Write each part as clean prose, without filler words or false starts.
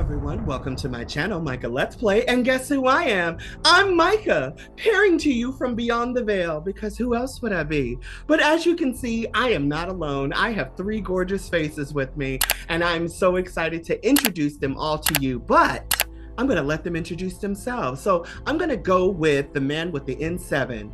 everyone, welcome to my channel, Micah Let's Play, and guess who I am? I'm Micah, peering to you from beyond the veil, because who else would I be? But as you can see, I am not alone. I have three gorgeous faces with me, and I'm so excited to introduce them all to you, but I'm gonna let them introduce themselves. So I'm gonna go with the man with the N7.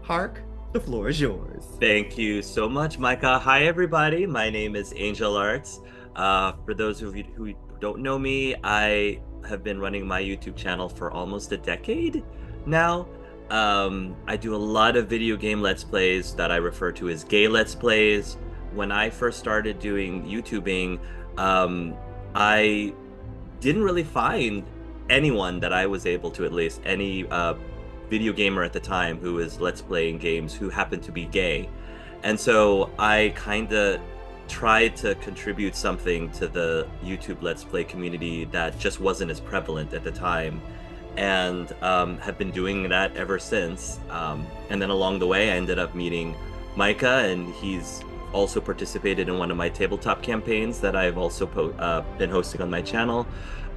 Hark, the floor is yours. Thank you so much, Micah. Hi, everybody. My name is Angelarts. For those of you who don't know me, I have been running my YouTube channel for almost a decade now. I do a lot of video game Let's Plays that I refer to as gay Let's Plays. When I first started doing YouTubing, I didn't really find anyone that I was able to, at least any video gamer at the time who was Let's Playing games who happened to be gay. And so I kind of tried to contribute something to the YouTube Let's Play community that just wasn't as prevalent at the time, and have been doing that ever since. And then along the way, I ended up meeting Micah, and he's also participated in one of my tabletop campaigns that I've also been hosting on my channel.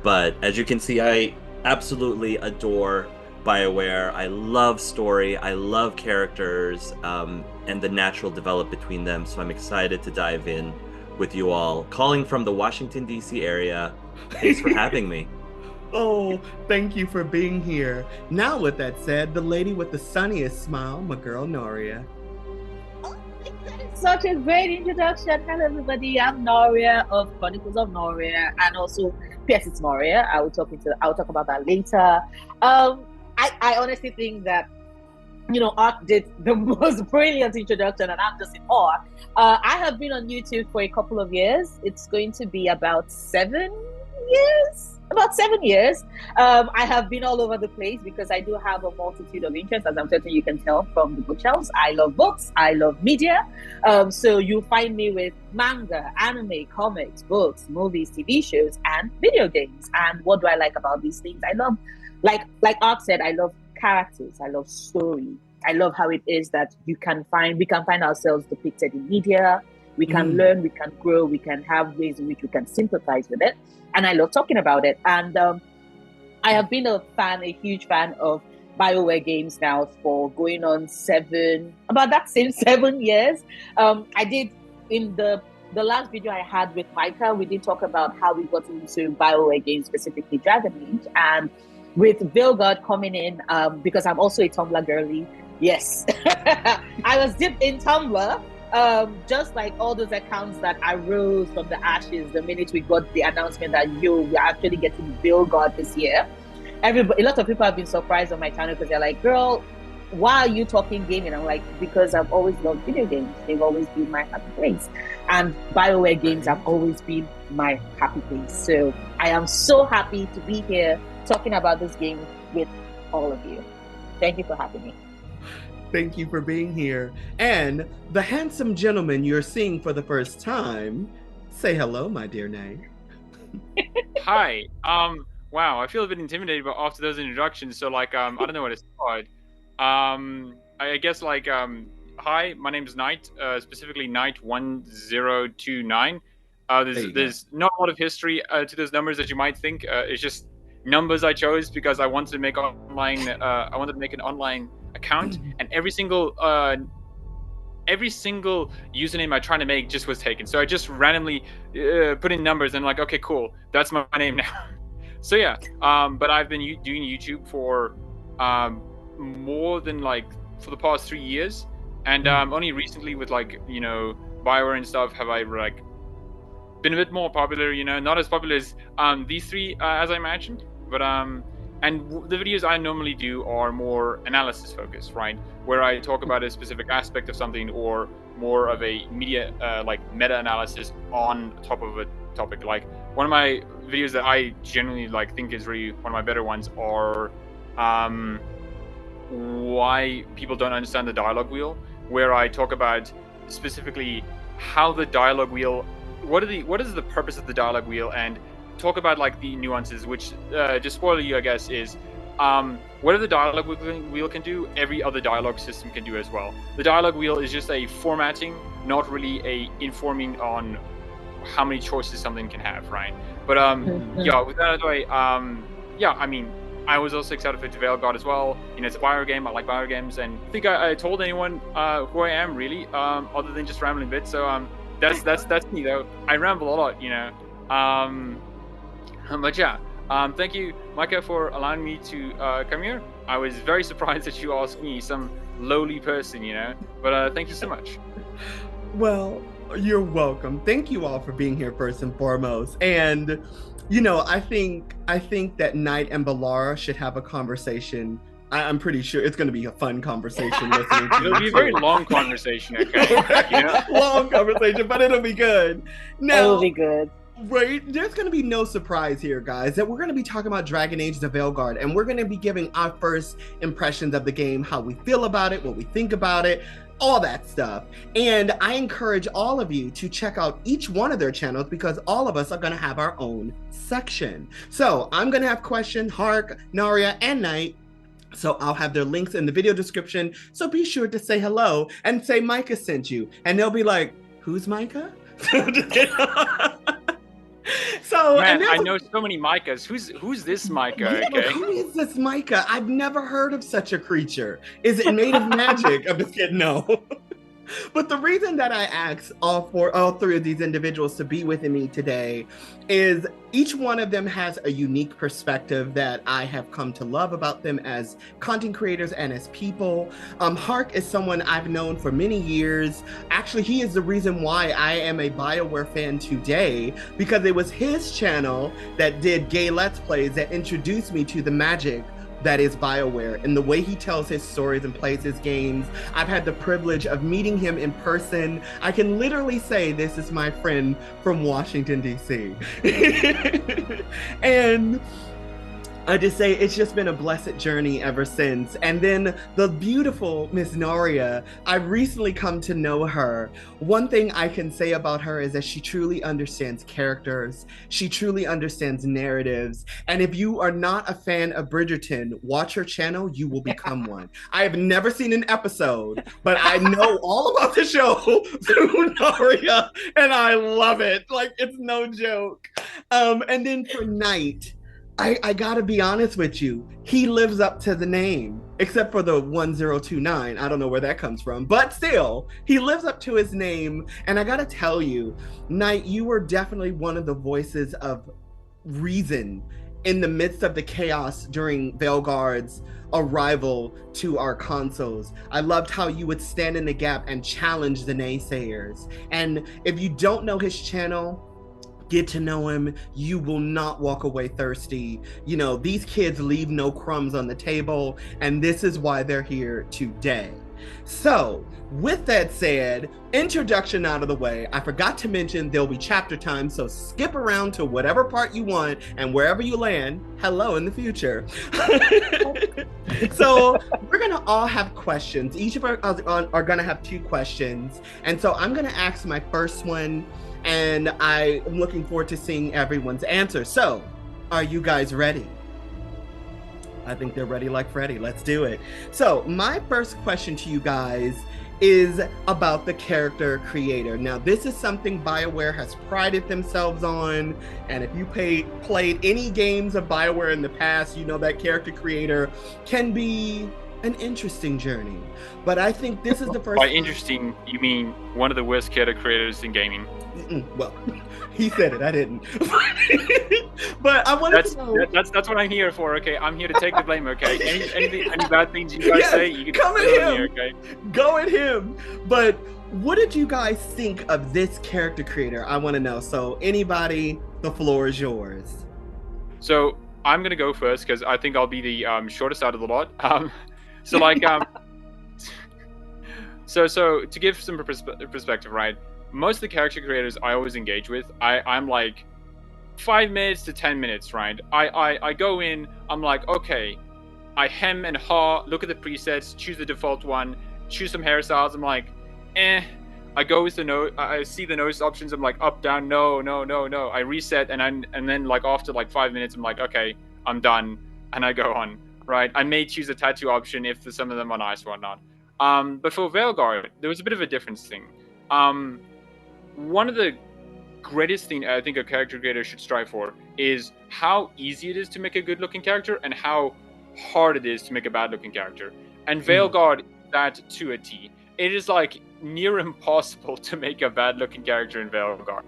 But as you can see, I absolutely adore BioWare. I love story, I love characters, and the natural develop between them. So I'm excited to dive in with you all. Calling from the Washington, D.C. area. Thanks for having me. Oh, thank you for being here. Now, with that said, the lady with the sunniest smile, my girl Noria. Oh, that is such a great introduction. Hello, everybody. I'm Noria of Chronicles of Noria, and also P.S. It's Noria. I'll talk about that later. I honestly think that, Hark did the most brilliant introduction, and I'm just in awe. I have been on YouTube for a couple of years. It's going to be about 7 years. I have been all over the place because I do have a multitude of interests, as I'm certain you can tell from the bookshelves. I love books. I love media. So you'll find me with manga, anime, comics, books, movies, TV shows, and video games. And what do I like about these things? I love, like Art said, I love characters. I love story. I love how it is that we can find ourselves depicted in media. We can learn, we can grow, we can have ways in which we can sympathize with it. And I love talking about it. And I have been a huge fan of BioWare games now for going on 7 years. I did, in the last video I had with Micah, we did talk about how we got into BioWare games, specifically Dragon Age. And with Veilguard coming in, because I'm also a Tumblr girly, yes. I was dipped in Tumblr. Just like all those accounts that arose from the ashes the minute we got the announcement that we're actually getting Veilguard this year. A lot of people have been surprised on my channel because they're like, girl, why are you talking gaming? I'm like, because I've always loved video games. They've always been my happy place. And BioWare games have always been my happy place. So I am so happy to be here talking about this game with all of you. Thank you for having me. Thank you for being here. And the handsome gentleman you're seeing for the first time, say hello, my dear Nay. Hi. Wow, I feel a bit intimidated after those introductions. So, I don't know where to start. I guess, hi, my name is Knight, specifically Knight1029. There's not a lot of history to those numbers that you might think. It's just numbers I chose because I wanted to make online. I wanted to make an online account, and every single username I tried to make just was taken. So I just randomly put in numbers and like, okay, cool, that's my name now. So yeah, but I've been doing YouTube for more than for the past 3 years, and only recently with BioWare and stuff have I been a bit more popular. Not as popular as these three, as I imagined, but and the videos I normally do are more analysis focused, right? Where I talk about a specific aspect of something, or more of a media, meta analysis on top of a topic. Like one of my videos that I generally think is really one of my better ones are why people don't understand the dialogue wheel, where I talk about specifically how the dialogue wheel, what is the purpose of the dialogue wheel, and talk about the nuances, which just spoiler you, I guess, is whatever the dialogue wheel can do, every other dialogue system can do as well. The dialogue wheel is just a formatting, not really a informing on how many choices something can have, right? But Mhm. with that out of the way, I mean, I was also excited for The Veilguard as well. You know, it's a BioWare game. I like BioWare games, and I think I told anyone who I am really, other than just rambling bits. So that's me though. I ramble a lot, you know. But yeah, thank you, Micah, for allowing me to come here. I was very surprised that you asked me, some lowly person, you know. But thank you so much. Well, you're welcome. Thank you all for being here first and foremost. And you know, I think that Knight and Balara should have a conversation. I'm pretty sure it's going to be a fun conversation listening to It'll you be a very two. long conversation, okay? You know? Long conversation, but it'll be good. It will Now, be good. right, there's going to be no surprise here, guys, that we're going to be talking about Dragon Age The Veilguard, and we're going to be giving our first impressions of the game, how we feel about it, what we think about it, all that stuff. And I encourage all of you to check out each one of their channels because all of us are going to have our own section. So I'm going to have questions, Hark, Noria, and Knight. So I'll have their links in the video description. So be sure to say hello and say Micah sent you. And they'll be like, who's Micah? So, Man, and I there's know so many Micahs. Who's this Micah? yeah, but Okay. who is this Micah? I've never heard of such a creature. Is it made of magic? I'm just kidding. No. But the reason that I asked all three of these individuals to be with me today is each one of them has a unique perspective that I have come to love about them as content creators and as people. Hark is someone I've known for many years. Actually, he is the reason why I am a BioWare fan today, because it was his channel that did gay Let's Plays that introduced me to the magic that is BioWare and the way he tells his stories and plays his games. I've had the privilege of meeting him in person. I can literally say this is my friend from Washington, D.C. And I just say it's just been a blessed journey ever since. And then the beautiful Miss Noria, I've recently come to know her. One thing I can say about her is that she truly understands characters. She truly understands narratives. And if you are not a fan of Bridgerton, watch her channel, you will become one. I have never seen an episode, but I know all about the show through Noria, and I love it. Like, it's no joke. And then for Knight, I gotta be honest with you. He lives up to the name, except for the 1029. I don't know where that comes from, but still, he lives up to his name. And I gotta tell you, Knight, you were definitely one of the voices of reason in the midst of the chaos during Veilguard's arrival to our consoles. I loved how you would stand in the gap and challenge the naysayers. And if you don't know his channel, get to know him. You will not walk away thirsty. You know, these kids leave no crumbs on the table, and this is why they're here today. So, with that said, introduction out of the way, I forgot to mention there'll be chapter time, so skip around to whatever part you want, and wherever you land, hello in the future. So, we're gonna all have questions. Each of us are gonna have 2 questions, and so I'm gonna ask my first one, and I am looking forward to seeing everyone's answer. So, are you guys ready? I think they're ready like Freddy. Let's do it. So, my first question to you guys is about the character creator. Now, this is something BioWare has prided themselves on, and if you played any games of BioWare in the past, you know that character creator can be an interesting journey. But I think this is the first. By interesting, you mean one of the worst character creators in gaming? Well, he said it. I didn't. But I wanted to know. That's what I'm here for. Okay, I'm here to take the blame. Okay, any bad things you guys say, you can come at throw him. Me, okay, go at him. But what did you guys think of this character creator? I want to know. So anybody, the floor is yours. So I'm gonna go first because I think I'll be the shortest out of the lot. So to give some perspective, right? Most of the character creators I always engage with, I'm like 5 minutes to 10 minutes, right? I go in, I'm like, okay, I hem and haw, look at the presets, choose the default one, choose some hairstyles. I'm like, I go with the nose, I see the nose options. I'm like, up, down, no. I reset, and then like after like 5 minutes, I'm like, okay, I'm done, and I go on, right? I may choose a tattoo option if some of them are nice or whatnot. But for Veilguard, there was a bit of a difference thing. One of the greatest thing I think a character creator should strive for is how easy it is to make a good-looking character and how hard it is to make a bad-looking character. And Veilguard, that to a T. It is like near impossible to make a bad-looking character in Veilguard.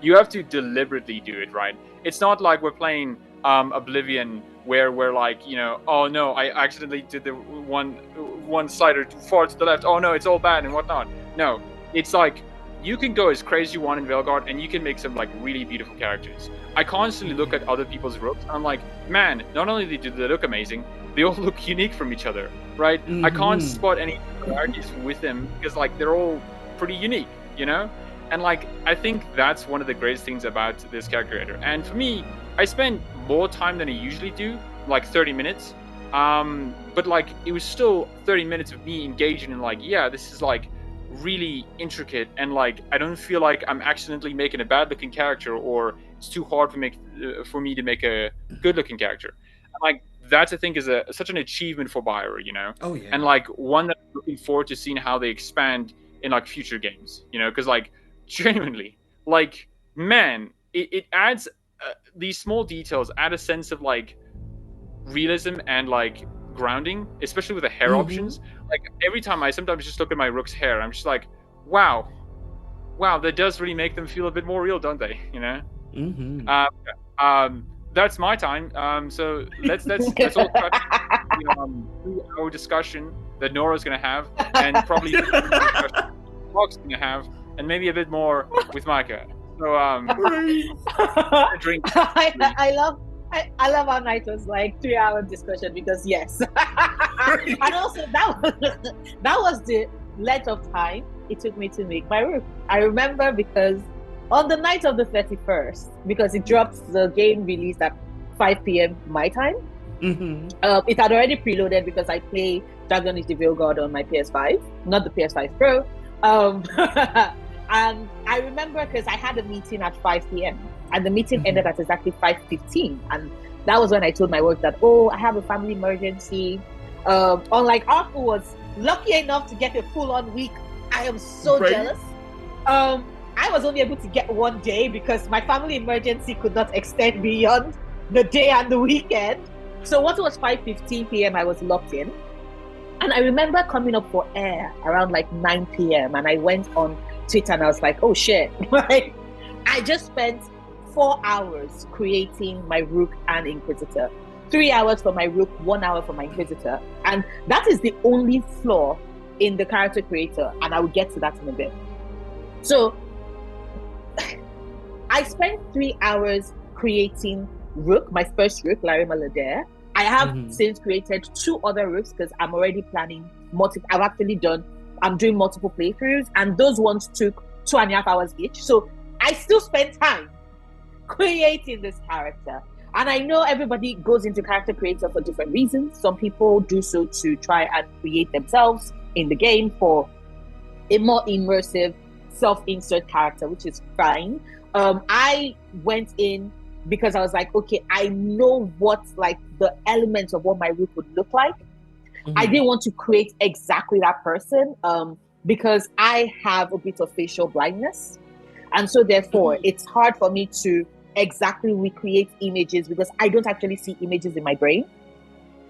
You have to deliberately do it right. It's not like we're playing Oblivion, where we're like, you know, oh no, I accidentally did the one slider too far to the left. Oh no, it's all bad and whatnot. No, it's like you can go as crazy as you want in Veilguard, and you can make some like really beautiful characters. I constantly look at other people's Rooks, and I'm like, man, not only do they look amazing, they all look unique from each other, right? I can't spot any similarities with them because like they're all pretty unique, you know? And like I think that's one of the greatest things about this character creator. And for me, I spend more time than I usually do, like 30 minutes. But like it was still 30 minutes of me engaging in like, yeah, this is like really intricate, and like I don't feel like I'm accidentally making a bad looking character, or it's too hard for me to make a good looking character. And like that I think is such an achievement for BioWare, you know? Oh yeah. And like one that I'm looking forward to seeing how they expand in like future games, you know? Because like genuinely, like man, it adds these small details add a sense of like realism and like grounding, especially with the hair options. Like every time I sometimes just look at my Rook's hair, I'm just like, wow, that does really make them feel a bit more real, don't they? You know. That's my time. So let's all try to our discussion that Nora's gonna have, and probably Hark's gonna have, and maybe a bit more with Micah. So drink. I love our night was like 3-hour discussion, because yes, and also that was the length of time it took me to make my Rook. I remember because on the night of the 31st, because it dropped, the game released at 5 p.m. my time. It had already preloaded because I play Dragon Age The Veilguard on my PS5, not the PS5 Pro. And I remember because I had a meeting at 5 p.m. and the meeting ended at exactly 5:15, and that was when I told my work that, oh, I have a family emergency. Unlike Hark, who was lucky enough to get a full-on week, I am so jealous. I was only able to get 1 day because my family emergency could not extend beyond the day and the weekend. So what was 5:15 p.m. I was locked in. And I remember coming up for air around like 9 p.m. and I went on Twitter and I was like, oh shit, right? I just spent 4 hours creating my Rook and Inquisitor. 3 hours for my Rook, 1 hour for my Inquisitor. And that is the only flaw in the character creator, and I will get to that in a bit. So I spent 3 hours creating Rook, my first Rook, Larima Ladair. I have since created 2 other Rooks because I'm already planning I'm doing multiple playthroughs, and those ones took 2.5 hours each. So I still spent time creating this character. And I know everybody goes into character creator for different reasons. Some people do so to try and create themselves in the game for a more immersive self-insert character, which is fine. I went in because I was like, okay, I know what like the elements of what my Rook would look like. I didn't want to create exactly that person because I have a bit of facial blindness. And so therefore, it's hard for me to exactly recreate images because I don't actually see images in my brain.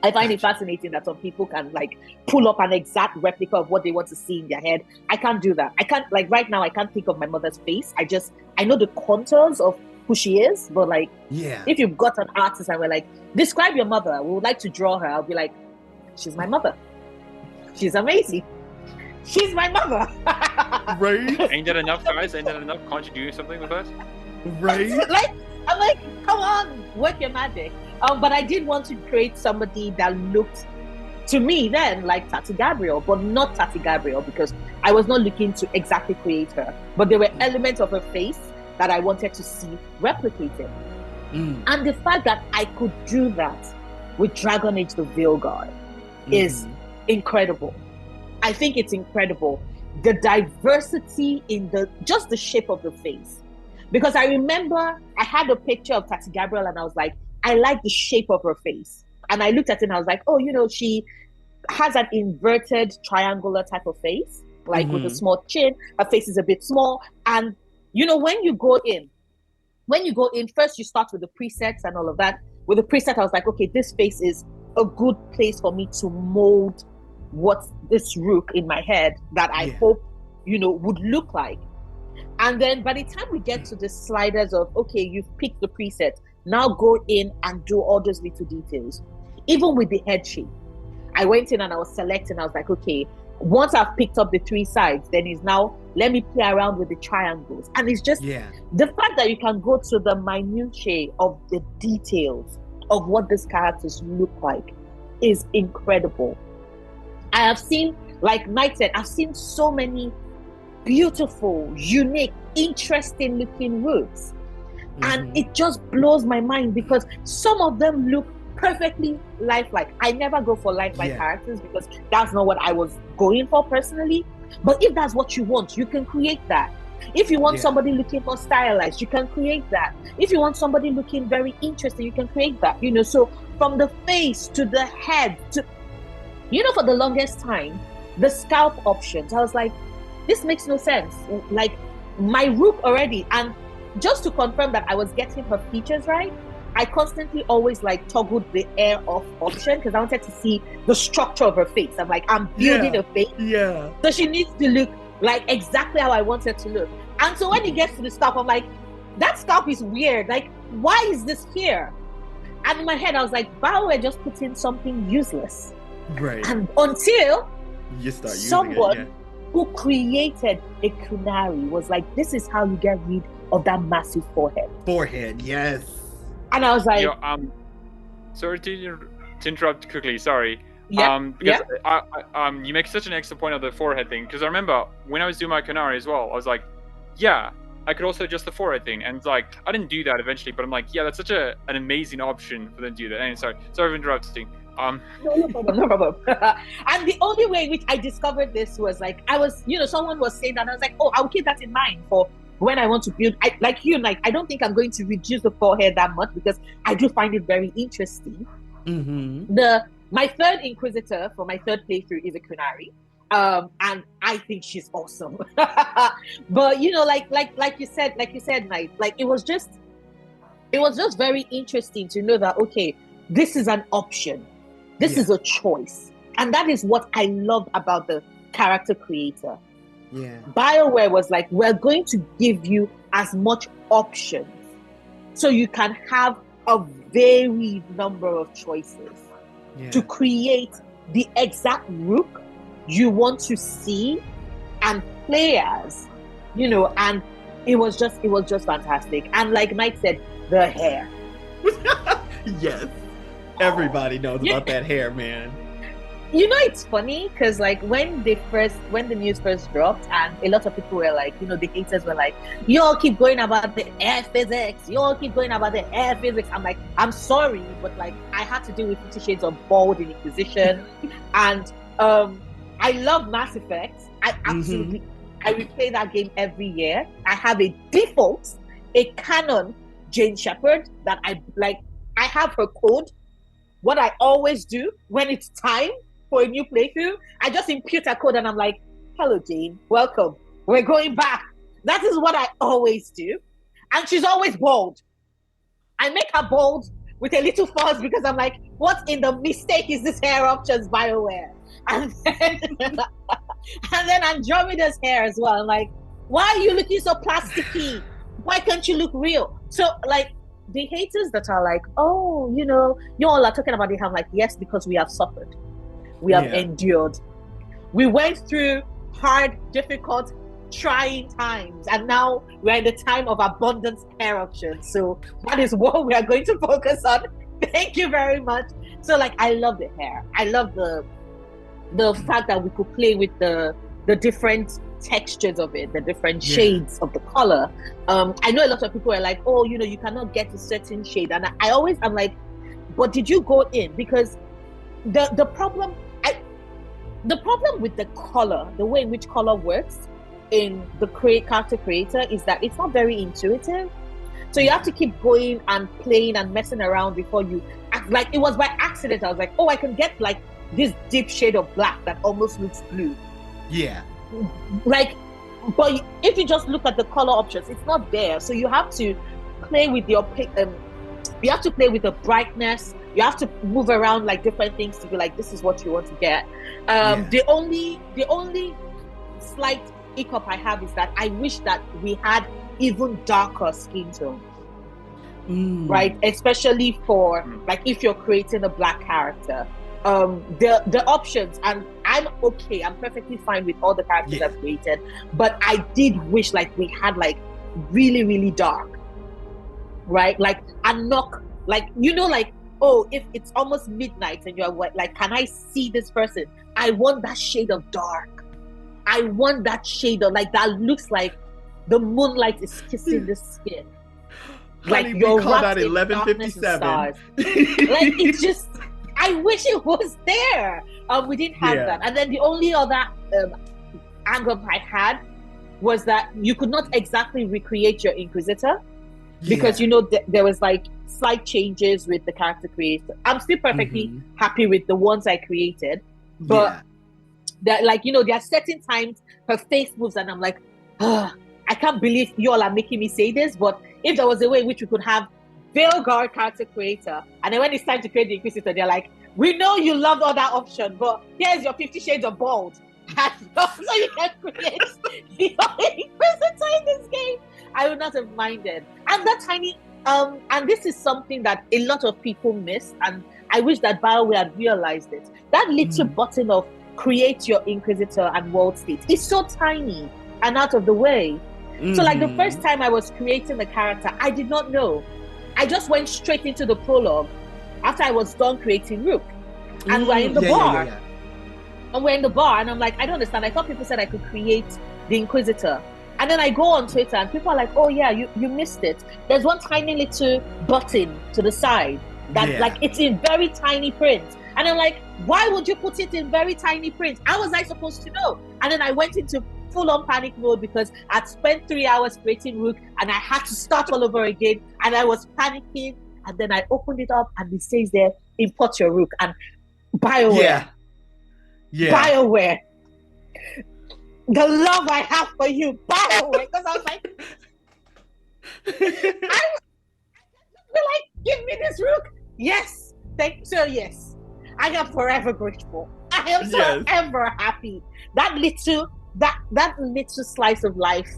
I find it fascinating that some people can like pull up an exact replica of what they want to see in their head. I can't do that. I can't, like right now, I can't think of my mother's face. I know the contours of who she is, but like, if you've got an artist and we're like, describe your mother, we would like to draw her, I'll be like, she's my mother. She's amazing. She's my mother. Right? Ain't that enough, guys? Ain't that enough? Can't you do something with us? Right? I'm like, come on, work your magic. But I did want to create somebody that looked to me then like Tati Gabriel, but not Tati Gabriel because I was not looking to exactly create her. But there were elements of her face that I wanted to see replicated. And the fact that I could do that with Dragon Age The Veilguard is incredible. I think it's incredible. The diversity in just the shape of the face. Because I remember I had a picture of Tati Gabriel and I was like, I like the shape of her face. And I looked at it and I was like, oh, you know, she has an inverted triangular type of face, like with a small chin. Her face is a bit small. And when you go in, first you start with the presets and all of that. With the preset, I was like, okay, this space is a good place for me to mold what this Rook in my head that I hope, would look like. And then by the time we get to the sliders of, okay, you've picked the preset, now go in and do all those little details. Even with the head shape, I went in and I was selecting. I was like, okay, once I've picked up the 3 sides, then it's now, let me play around with the triangles. And it's just the fact that you can go to the minutiae of the details of what these characters look like is incredible. I have seen, like Mike said, I've seen so many beautiful, unique, interesting looking Rooks. And it just blows my mind because some of them look perfectly lifelike. I never go for lifelike characters because that's not what I was going for personally. But if that's what you want, you can create that. If you want somebody looking more stylized, you can create that. If you want somebody looking very interesting, you can create that. So from the face to the head to, for the longest time, the scalp options, I was like, this makes no sense. Like my Rook already, and just to confirm that I was getting her features right, I constantly always like toggled the air off option because I wanted to see the structure of her face. I'm like, I'm building a face. Yeah. So she needs to look like exactly how I want her to look. And so when it gets to the scalp, I'm like, that scalp is weird. Like, why is this here? And in my head, I was like, BioWare just put in something useless. Right. And until you start using someone who created a Kunari was like, this is how you get rid of that massive forehead. Forehead, yes. And I was like, sorry to interrupt quickly. Sorry. Because you make such an excellent point of the forehead thing. Because I remember when I was doing my Kunari as well, I was like, yeah, I could also adjust the forehead thing. And it's like, I didn't do that eventually, but I'm like, yeah, that's such an amazing option for them to do that. And sorry for interrupting. No problem. And the only way in which I discovered this was like, I was, someone was saying that, and I was like, oh, I'll keep that in mind for when I want to build. I don't think I'm going to reduce the forehead that much because I do find it very interesting. My third Inquisitor for my third playthrough is a Kunari, and I think she's awesome. But like you said, Knight, like it was just very interesting to know that okay, this is an option, this is a choice, and that is what I loved about the character creator. Yeah. BioWare was like, we're going to give you as much options so you can have a varied number of choices to create the exact Rook you want to see and play as, and it was just fantastic. And like Mike said, the hair. Yes. Everybody knows about that hair, man. It's funny because like when the news first dropped and a lot of people were like, the haters were like, you all keep going about the air physics, I'm like, I'm sorry, but like I had to deal with 50 Shades of Bald in Inquisition. And I love Mass Effect. I absolutely I replay that game every year. I have a default, a canon Jane Shepard that I have her code. What I always do when it's time for a new playthrough, I just impute a code and I'm like, hello Jane, welcome, we're going back. That is what I always do. And she's always bold. I make her bold with a little fuzz because I'm like, what in the mistake is this hair options BioWare? And then Andromeda's hair as well. I'm like, why are you looking so plasticky? Why can't you look real? So like the haters that are like, oh, you all are talking about it. I'm like, yes, because we have suffered. We have endured. We went through hard, difficult, trying times, and now we're in the time of abundance hair options. So that is what we are going to focus on. Thank you very much. So like, I love the hair. I love the fact that we could play with the different textures of it, the different shades of the color. I know a lot of people are like, oh, you cannot get a certain shade, and I'm like, but did you go in? Because the problem with the color, the way in which color works in the character creator is that it's not very intuitive. So you have to keep going and playing and messing around before you like. It was by accident. I was like, oh, I can get like this deep shade of black that almost looks blue. Yeah. Like but if you just look at the color options, it's not there. So you have to play with your you have to play with the brightness. You have to move around like different things to be like, this is what you want to get. The only slight hiccup I have is that I wish that we had even darker skin tones. Right, especially for like if you're creating a black character, the options, and I'm perfectly fine with all the characters I've created, but I did wish like we had like really, really dark, right? Like and knock, like like, oh, if it's almost midnight and you're like, can I see this person? I want that shade of dark. I want that shade of like that looks like the moonlight is kissing the skin. Like Honey, you're we call that wrapped in 1157. darkness and stars. Like it's just, I wish it was there. We didn't have that. And then the only other angle I had was that you could not exactly recreate your Inquisitor because there was like slight changes with the character creator. I'm still perfectly happy with the ones I created, but that like there are certain times her face moves and I'm like, I can't believe you all are making me say this, but if there was a way in which we could have Veilguard character creator, and then when it's time to create the Inquisitor, they're like, we know you loved all that option, but here's your 50 Shades of Bald. So you can create your Inquisitor in this game. I would not have minded. And that tiny, and this is something that a lot of people miss, and I wish that BioWare had realized it. That little button of create your Inquisitor and world state is so tiny and out of the way. So like the first time I was creating the character, I did not know. I just went straight into the prologue after I was done creating Rook. And we're in the bar. And we're in the bar and I'm like, I don't understand. I thought people said I could create the Inquisitor. And then I go on Twitter and people are like, oh yeah, you missed it. There's one tiny little button to the side that like it's in very tiny print. And I'm like, why would you put it in very tiny print? How was I supposed to know? And then I went into full-on panic mode because I'd spent 3 hours creating Rook and I had to start all over again and I was panicking. And then I opened it up and it says there, import your Rook. And BioWare. BioWare. The love I have for you, BioWare. Because I was like, I like, give me this Rook. Yes. Thank you. So yes. I am forever grateful. I am forever happy. That little slice of life,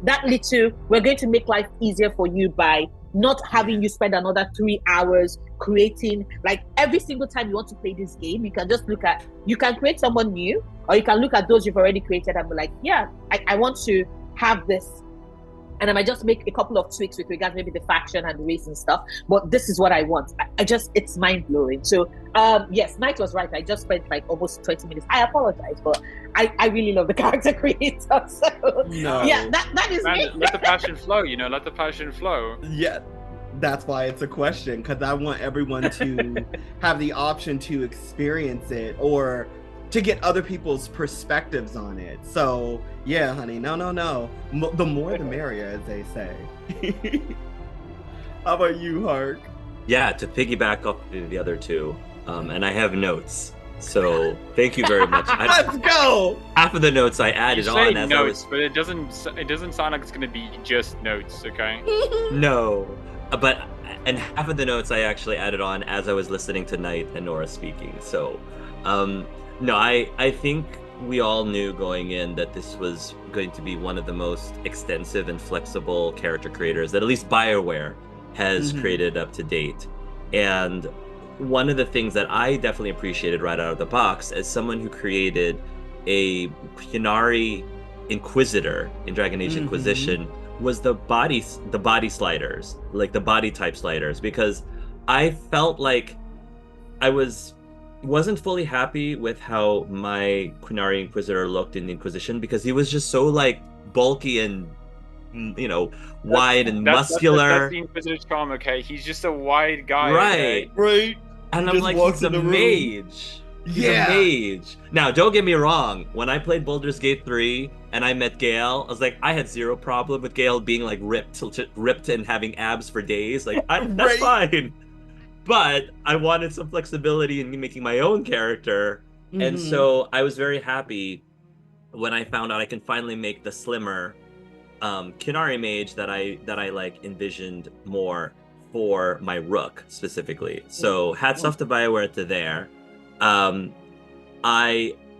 we're going to make life easier for you by not having you spend another 3 hours creating, like every single time you want to play this game, you can just you can create someone new, or you can look at those you've already created and be like, I want to have this. And I might just make a couple of tweaks with regards maybe the faction and the race and stuff, but this is what I want. It's mind-blowing. So yes, Knight was right. I just spent like almost 20 minutes. I apologize, but I really love the character creator. So that is me. Let the passion flow, let the passion flow. Yeah, that's why it's a question, because I want everyone to have the option to experience it or to get other people's perspectives on it. So yeah, honey, no. The more the merrier, as they say. How about you, Hark? Yeah, to piggyback off the other two, and I have notes. So thank you very much. Let's go. Half of the notes I added on as notes, I was, but it doesn't sound like it's going to be just notes, okay? No, but and half of the notes I actually added on as I was listening to Knight and Nora speaking. So, no, I think we all knew going in that this was going to be one of the most extensive and flexible character creators that at least BioWare has created up to date. And one of the things that I definitely appreciated right out of the box as someone who created a Qunari Inquisitor in Dragon Age Inquisition was the body sliders, like the body type sliders, because I felt like I wasn't fully happy with how my Qunari Inquisitor looked in the Inquisition, because he was just so like bulky and wide and muscular. That's the Inquisitor's charm, okay? He's just a wide guy, right? Okay? Right. And I'm like, he's a mage. He's a mage. Now, don't get me wrong. When I played Baldur's Gate 3 and I met Gale, I was like, I had zero problem with Gale being like ripped and having abs for days. Like, that's fine. But I wanted some flexibility in making my own character. And so I was very happy when I found out I can finally make the slimmer Kinari mage that I like envisioned more for my Rook specifically. So hats off to BioWare to there. The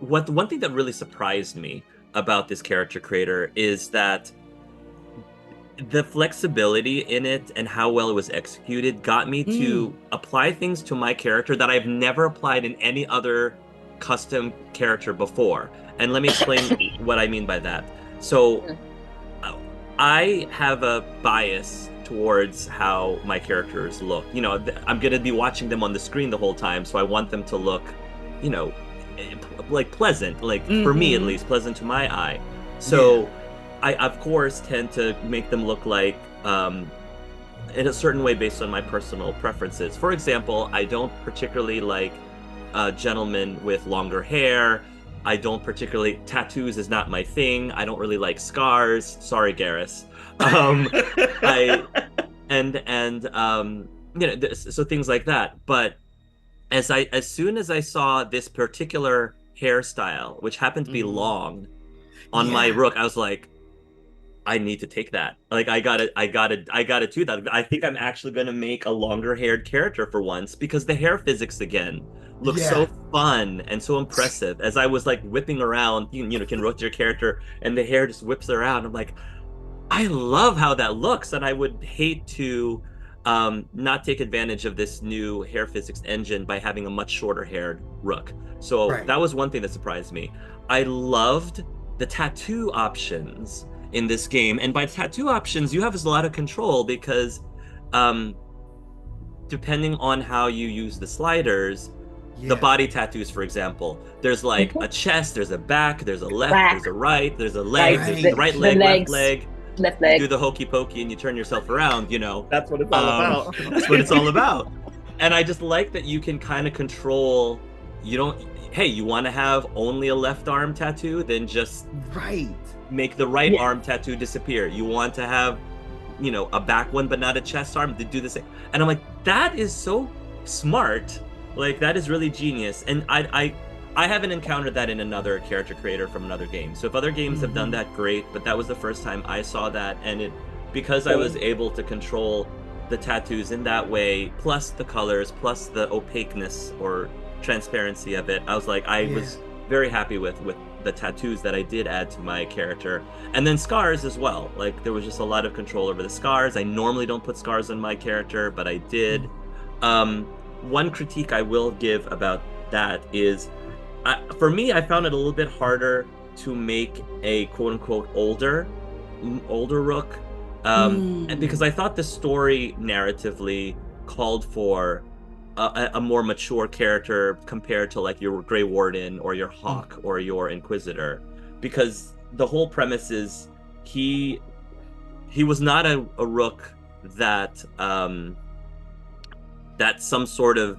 one thing that really surprised me about this character creator is that the flexibility in it and how well it was executed got me to apply things to my character that I've never applied in any other custom character before. And let me explain what I mean by that. So I have a bias towards how my characters look. You know, I'm going to be watching them on the screen the whole time, so I want them to look, you know, like pleasant, like for me at least, pleasant to my eye. So I, of course, tend to make them look like in a certain way based on my personal preferences. For example, I don't particularly like gentlemen with longer hair. I don't particularly, tattoos is not my thing. I don't really like scars. Sorry, Garrus. You know, so things like that. But as soon as I saw this particular hairstyle, which happened to be long, on my Rook, I was like, I need to take that. Like, I gotta do that. I think I'm actually gonna make a longer haired character for once, because the hair physics again look so fun and so impressive. As I was like whipping around, you know, can rotate your character and the hair just whips around. I'm like, I love how that looks, and I would hate to not take advantage of this new hair physics engine by having a much shorter haired Rook. So that was one thing that surprised me. I loved the tattoo options in this game, and by tattoo options you have a lot of control, because depending on how you use the sliders, the body tattoos, for example, there's like a chest, there's a back, there's a left, there's a right, there's a leg, there's the right leg, left leg, you do the hokey pokey and you turn yourself around, you know. That's what it's all about. That's what it's all about. And I just like that you can kind of control. You don't, hey, you want to have only a left arm tattoo, then just make the right arm tattoo disappear. You want to have, you know, a back one but not a chest arm, to do the same. And I'm like, that is so smart. Like, that is really genius. And I haven't encountered that in another character creator from another game. So if other games have done that, great, but that was the first time I saw that. And because I was able to control the tattoos in that way, plus the colors, plus the opaqueness or transparency of it, I was like, I was very happy with the tattoos that I did add to my character. And then scars as well. Like, there was just a lot of control over the scars. I normally don't put scars on my character, but I did. One critique I will give about that is, for me, I found it a little bit harder to make a quote-unquote older Rook, and because I thought the story narratively called for a more mature character compared to like your Grey Warden or your Hawk or your Inquisitor, because the whole premise is he was not a Rook that that some sort of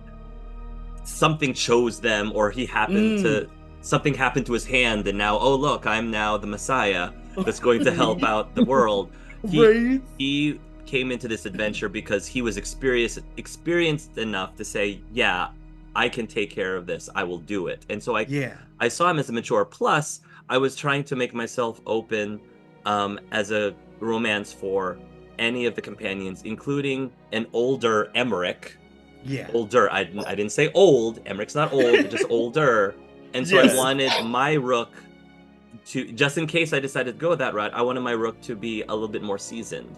something chose them, or he happened to, something happened to his hand and now, oh look, I'm now the Messiah that's going to help out the world. He came into this adventure because he was experienced enough to say, yeah, I can take care of this, I will do it. And so I saw him as a mature. Plus, I was trying to make myself open as a romance for any of the companions, including an older Emmerich. Older. I didn't say old. Emmerich's not old, just older. And so I wanted my Rook to, just in case I decided to go that route, I wanted my Rook to be a little bit more seasoned.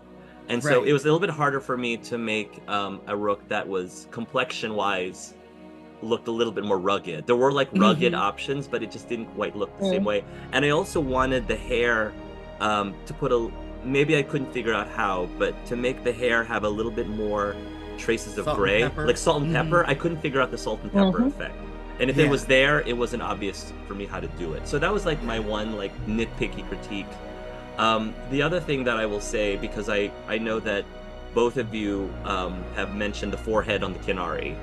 And so it was a little bit harder for me to make a Rook that was complexion-wise looked a little bit more rugged. There were like rugged options, but it just didn't quite look the same way. And I also wanted the hair to put maybe I couldn't figure out how, but to make the hair have a little bit more traces of gray, like salt and pepper. I couldn't figure out the salt and pepper effect. And if it was there, it wasn't obvious for me how to do it. So that was like my one like nitpicky critique. The other thing that I will say, because I know that both of you have mentioned the forehead on the Kinari.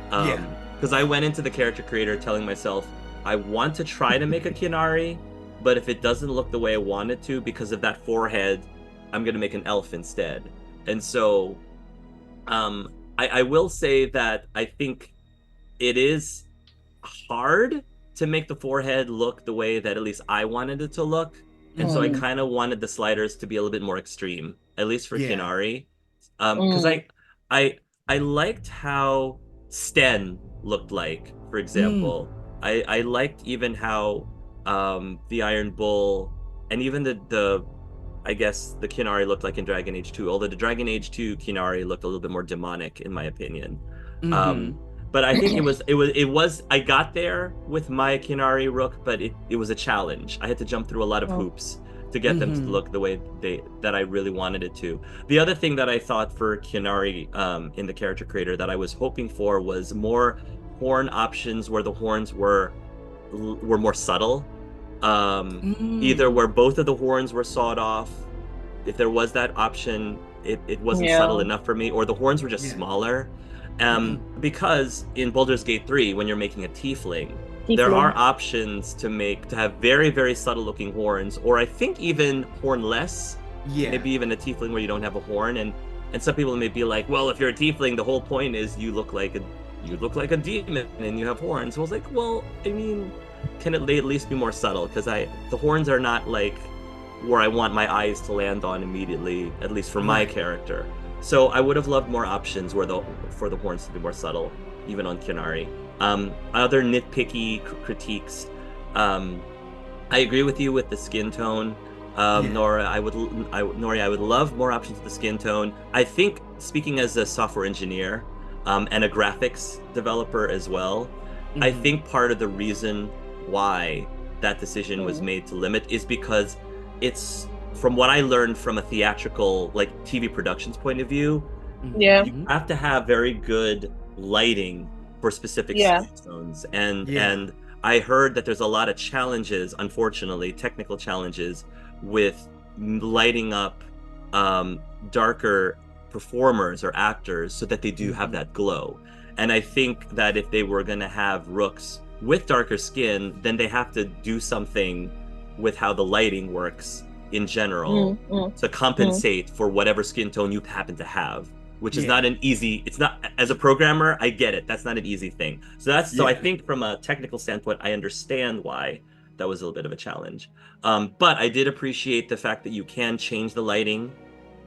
Because I went into the character creator telling myself, I want to try to make a Kinari, but if it doesn't look the way I want it to because of that forehead, I'm going to make an elf instead. And so I will say that I think it is hard to make the forehead look the way that at least I wanted it to look. And so I kind of wanted the sliders to be a little bit more extreme, at least for Kinari. Because I liked how Sten looked like, for example. I liked even how the Iron Bull and even the I guess the Kinari looked like in Dragon Age 2, although the Dragon Age 2 Kinari looked a little bit more demonic in my opinion. But I think it was I got there with my Kinari Rook, but it was a challenge. I had to jump through a lot of hoops to get them to look the way that I really wanted it to. The other thing that I thought for Kinari in the character creator that I was hoping for was more horn options where the horns were more subtle. Either where both of the horns were sawed off, if there was that option, it wasn't subtle enough for me, or the horns were just smaller. Because in Baldur's Gate 3, when you're making a tiefling, there are options to have very, very subtle looking horns, or I think even hornless. Maybe even a tiefling where you don't have a horn, and some people may be like, well, if you're a tiefling, the whole point is you look like a demon and you have horns. So I was like, well, I mean, can they at least be more subtle? Because the horns are not like where I want my eyes to land on immediately, at least for my character. So I would have loved more options for the horns to be more subtle, even on Kinari. Other nitpicky critiques. I agree with you with the skin tone. Noria, I would love more options with the skin tone. I think, speaking as a software engineer and a graphics developer as well, I think part of the reason why that decision was made to limit is because it's, from what I learned from a theatrical, like TV productions point of view, you have to have very good lighting for specific skin tones. And I heard that there's a lot of challenges, unfortunately, technical challenges with lighting up darker performers or actors so that they do have that glow. And I think that if they were going to have Rooks with darker skin, then they have to do something with how the lighting works in general to compensate for whatever skin tone you happen to have, which is not an easy, it's not, as a programmer, I get it, that's not an easy thing. So I think from a technical standpoint, I understand why that was a little bit of a challenge. But I did appreciate the fact that you can change the lighting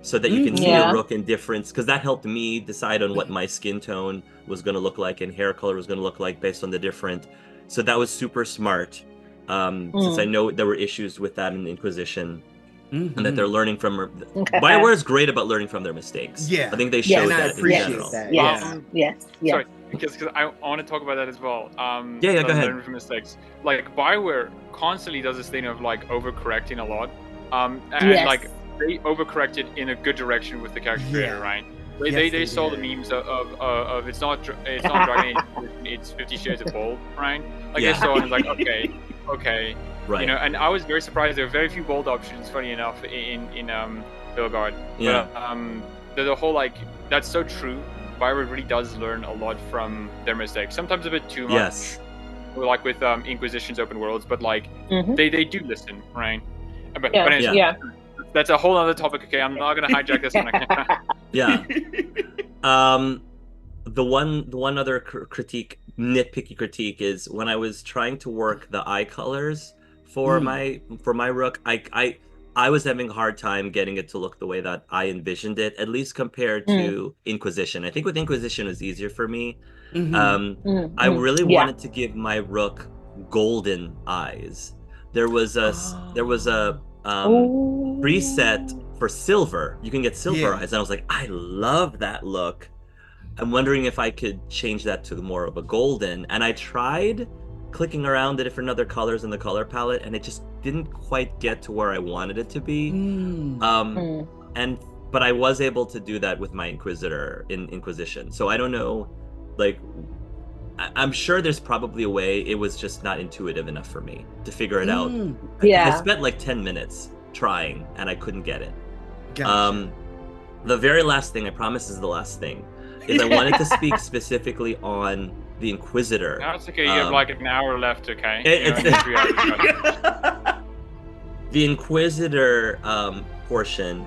so that you can see a Rook in difference, because that helped me decide on what my skin tone was going to look like and hair color was going to look like based on the different. So that was super smart, since I know there were issues with that in Inquisition. And that they're learning from BioWare is great about learning from their mistakes. I think they showed that in general. Sorry, because I want to talk about that as well. Go ahead. Learning from mistakes. Like BioWare constantly does this thing of like overcorrecting a lot, and like they overcorrected in a good direction with the character creator, right? They saw the memes of it's not Dragon Age, it's 50 Shades of Bold, right? Like they saw it and was like, okay. Right. You know, and I was very surprised there were very few bold options, funny enough, in Veilguard. But the whole, like, that's so true. BioWare really does learn a lot from their mistakes. Sometimes a bit too much. Like with Inquisition's open worlds, but like they do listen, right? But anyway, that's a whole other topic. Okay, I'm not gonna hijack this one. The one other nitpicky critique is when I was trying to work the eye colors for my Rook, I was having a hard time getting it to look the way that I envisioned it, at least compared to Inquisition. I think with Inquisition it was easier for me. I really wanted to give my Rook golden eyes. There was a preset for silver. You can get silver eyes, and I was like, I love that look. I'm wondering if I could change that to more of a golden, and I tried clicking around the different other colors in the color palette, and it just didn't quite get to where I wanted it to be. But I was able to do that with my Inquisitor in Inquisition. So I don't know, like, I'm sure there's probably a way. It was just not intuitive enough for me to figure it out. I spent like 10 minutes trying, and I couldn't get it. Gotcha. The very last thing, I promise is the last thing, is I wanted to speak specifically on the Inquisitor. No, it's okay. You have like an hour left, okay? The Inquisitor portion.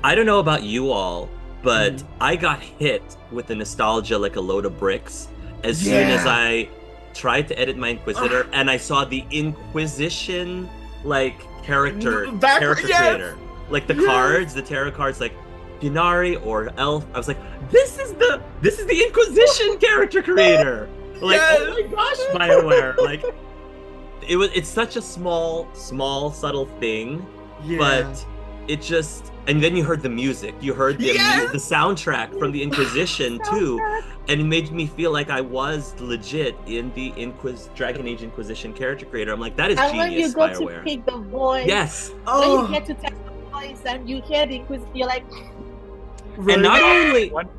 I don't know about you all, but I got hit with the nostalgia like a load of bricks as soon as I tried to edit my Inquisitor, and I saw the Inquisition like character creator, like the cards, the tarot cards, like Dinari or Elf. I was like, this is the Inquisition character creator. Like, oh my gosh, BioWare. Like, it's such a small subtle thing, but it just, and then you heard the music, you heard the soundtrack from the Inquisition too, and it made me feel like I was legit in the Dragon Age Inquisition character creator. I'm like, that is and genius, BioWare. And when you BioWare. to pick the voice, yes, when you get to text the voice and you hear the Inquisition, you're like, and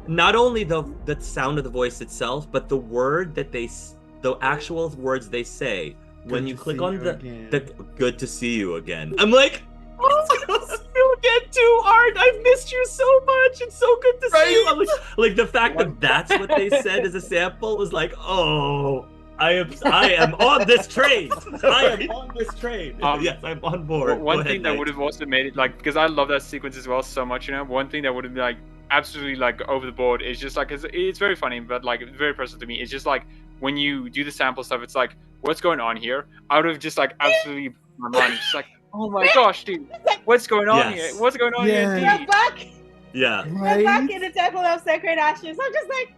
not only the sound of the voice itself, but the word that the actual words they say when you click on the good to see you again. I'm like, oh, it's gonna still get too hard. I've missed you so much. It's so good to see you. I'm like the fact that that's what they said as a sample was like, oh, I am on this train. I am on this train. Yes, I'm on board. One thing that would have also made it like, because I love that sequence as well so much, you know. One thing that would have been like absolutely like over the board is just like, it's very funny, but like very personal to me. It's just like when you do the sample stuff, it's like, what's going on here? I would have just like absolutely my mind just like, oh my gosh, dude, what's going on here? What's going on here? We're back. Yeah. We're back in the Temple of Sacred Ashes. I'm just like,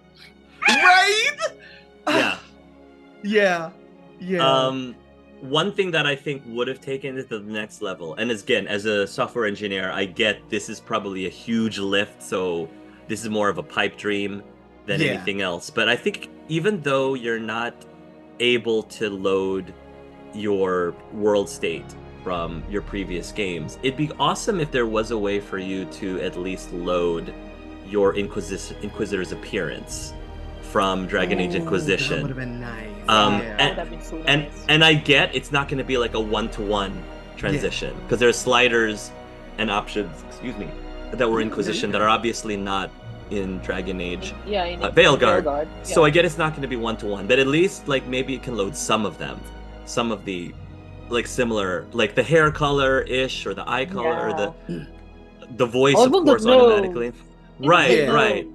Yeah. Yeah. One thing that I think would have taken it to the next level, and again, as a software engineer, I get this is probably a huge lift, so this is more of a pipe dream than anything else. But I think even though you're not able to load your world state from your previous games, it'd be awesome if there was a way for you to at least load your Inquisitor's appearance from Dragon Age Inquisition. That would have been nice. And I get it's not going to be like a one-to-one transition because there are sliders and options, that were Inquisition that are obviously not in Dragon Age Veilguard. Yeah. So I get it's not going to be one-to-one, but at least like maybe it can load some of them, some of the like similar, like the hair color-ish or the eye color or the voice, of course, automatically. Right.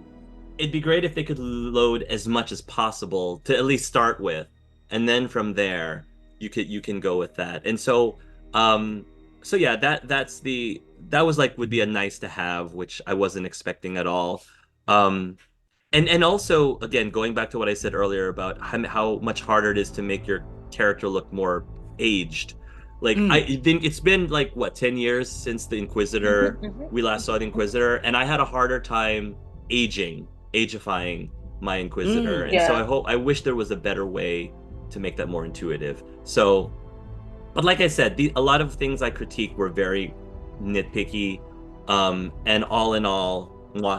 It'd be great if they could load as much as possible to at least start with, and then from there you can go with that. And so yeah, that was like would be a nice to have, which I wasn't expecting at all. And also again, going back to what I said earlier about how much harder it is to make your character look more aged. Like I think it's been like 10 years since the Inquisitor we last saw the Inquisitor, and I had a harder time ageifying my Inquisitor. And so I wish there was a better way to make that more intuitive. So, but like I said, a lot of things I critique were very nitpicky. And all in all,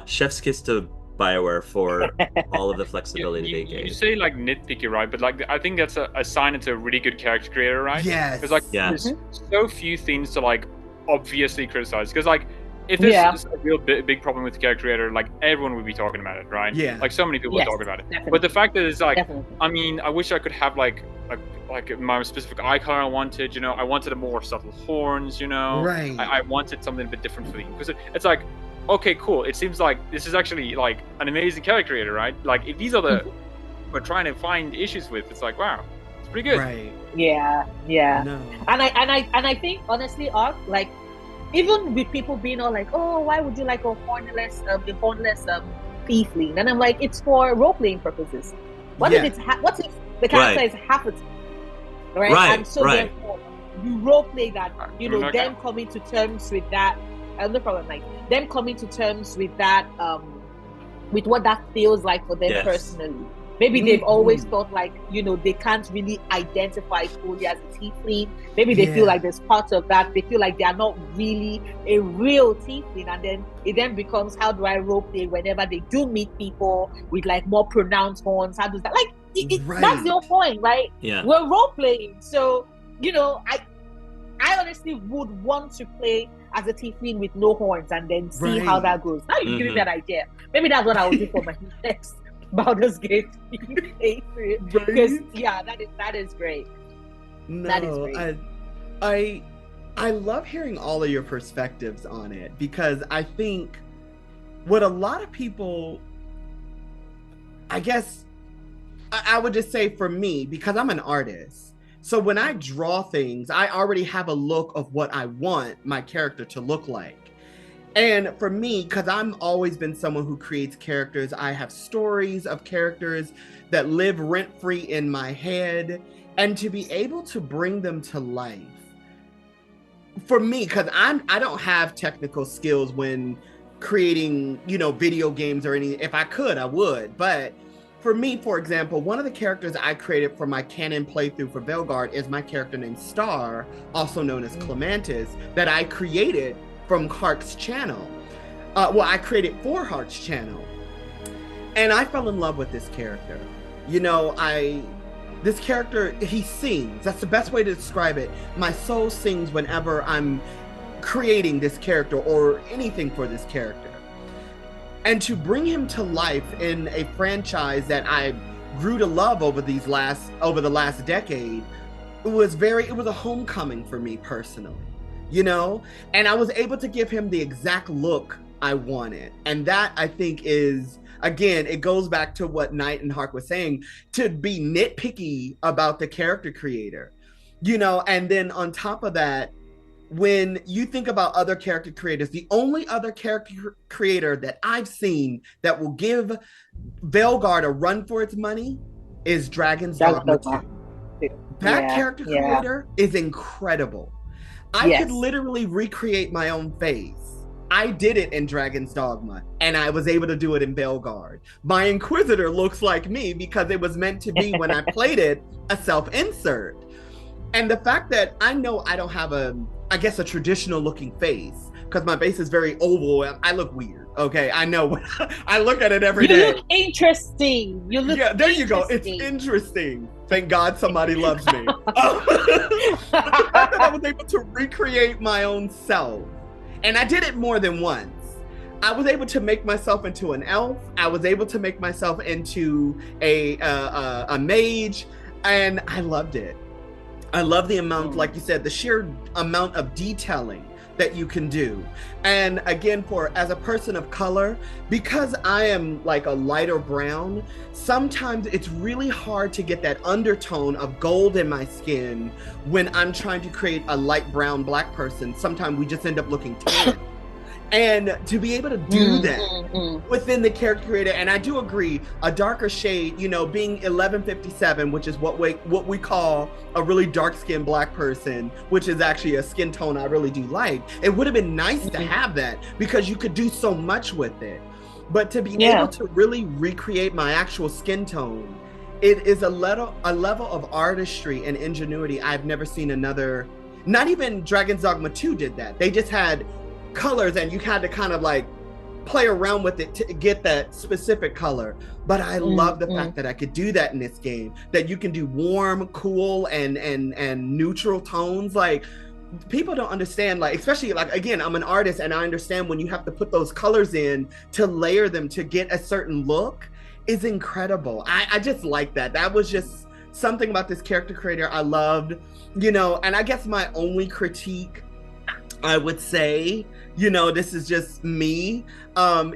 chef's kiss to BioWare for all of the flexibility they gave. You say like nitpicky, right? But like I think that's a sign it's a really good character creator, right? Yes. Because like there's so few things to like obviously criticize. Because like if there's a real big problem with the character creator, like everyone would be talking about it, right? Yeah. Like so many people are talking about it. Definitely. But the fact that it's like, I mean, I wish I could have like my specific eye color I wanted, you know, I wanted a more subtle horns, you know. Right. I wanted something a bit different for the, because it's like, okay, cool. It seems like this is actually like an amazing character creator, right? Like if these are the we're trying to find issues with, it's like, wow, it's pretty good. Right. Yeah. No. And I think honestly, Ark, like even with people being all like, oh, why would you like a hornless thiefling? And I'm like, it's for role playing purposes. What if the character is half a thief, right? And so therefore you role play that, you know, them coming to terms with that. No problem, like them coming to terms with that, with what that feels like for them personally. Maybe they've always thought like, you know, they can't really identify fully as a tiefling. Maybe they feel like there's parts of that. They feel like they are not really a real tiefling, and then it then becomes, how do I roleplay whenever they do meet people with like more pronounced horns? How does that like? That's your point, right? Yeah, we're roleplaying, so you know, I honestly would want to play as a tiefling with no horns and then see how that goes. Now you're giving me that idea. Maybe that's what I will do for my next Baldur's Gate because that is great. No, that is great. I love hearing all of your perspectives on it, because I think what a lot of people, I guess I would just say for me, because I'm an artist, so when I draw things, I already have a look of what I want my character to look like. And for me, because I'm always been someone who creates characters, I have stories of characters that live rent-free in my head, and to be able to bring them to life. For me, because I don't have technical skills when creating, video games or anything. If I could, I would. But for me, for example, one of the characters I created for my canon playthrough for Veilguard is my character named Star, also known as Clemantis, that I created from Hark's channel. I created for Hark's channel. And I fell in love with this character. This character, he sings. That's the best way to describe it. My soul sings whenever I'm creating this character or anything for this character. And to bring him to life in a franchise that I grew to love over the last decade, it was a homecoming for me personally. And I was able to give him the exact look I wanted. And that, I think, is, again, it goes back to what Knight and Hark was saying, to be nitpicky about the character creator, and then on top of that, when you think about other character creators, the only other character creator that I've seen that will give Veilguard a run for its money is Dragon's Dogma 2. That character creator is incredible. I could literally recreate my own face. I did it in Dragon's Dogma, and I was able to do it in Veilguard. My Inquisitor looks like me because it was meant to be, when I played it, a self-insert. And the fact that I know I don't have a traditional looking face, because my face is very oval, and I look weird. Okay, I know. I look at it every day. You look interesting. There you go. It's interesting. Thank God somebody loves me. The fact that I was able to recreate my own self, and I did it more than once. I was able to make myself into an elf. I was able to make myself into a mage, and I loved it. I love the amount, like you said, the sheer amount of detailing that you can do. And again, as a person of color, because I am like a lighter brown, sometimes it's really hard to get that undertone of gold in my skin when I'm trying to create a light brown black person. Sometimes we just end up looking tan. And to be able to do that within the character creator, and I do agree, a darker shade, being 1157, which is what we call a really dark-skinned black person, which is actually a skin tone I really do like. It would have been nice to have that, because you could do so much with it. But to be able to really recreate my actual skin tone, it is a level of artistry and ingenuity I've never seen another. Not even Dragon's Dogma 2 did that. They just had colors, and you had to kind of like play around with it to get that specific color. But I love the fact that I could do that in this game, that you can do warm, cool, and neutral tones. Like, people don't understand, like, especially, like, again, I'm an artist, and I understand when you have to put those colors in to layer them to get a certain look is incredible. I just like that. That was just something about this character creator I loved, and I guess my only critique, I would say, this is just me,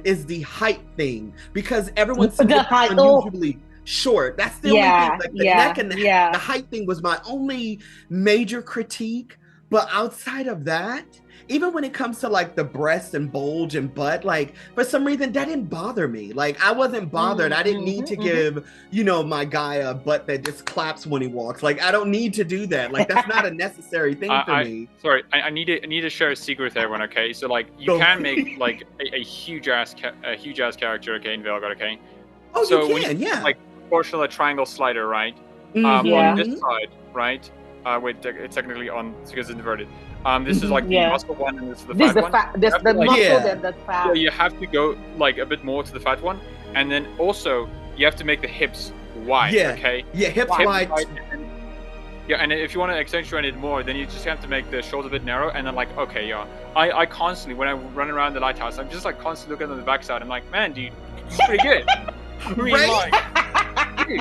is the height thing, because everyone's unusually short. That's the only thing, like the neck and the height thing was my only major critique. But outside of that, even when it comes to like the breast and bulge and butt, like for some reason that didn't bother me. Like, I wasn't bothered. I didn't need to give, my guy a butt that just claps when he walks. Like, I don't need to do that. Like, that's not a necessary thing for me. Sorry, I need to share a secret with everyone. Okay, so like you can make like a huge ass character. Okay, in Veilguard. Okay. Oh, so you can, like proportional a triangle slider, right? On this side, right? Wait, it's technically on because it's inverted. This is like the muscle one, and this is the fat one. This the muscle, then the fat. So you have to go like a bit more to the fat one, and then also you have to make the hips wide. Okay. Yeah, hips wide. And if you want to accentuate it more, then you just have to make the shoulders a bit narrow, and then like, okay, I constantly, when I run around the lighthouse, I'm just like constantly looking on the backside. I'm like, man, dude, it's pretty good.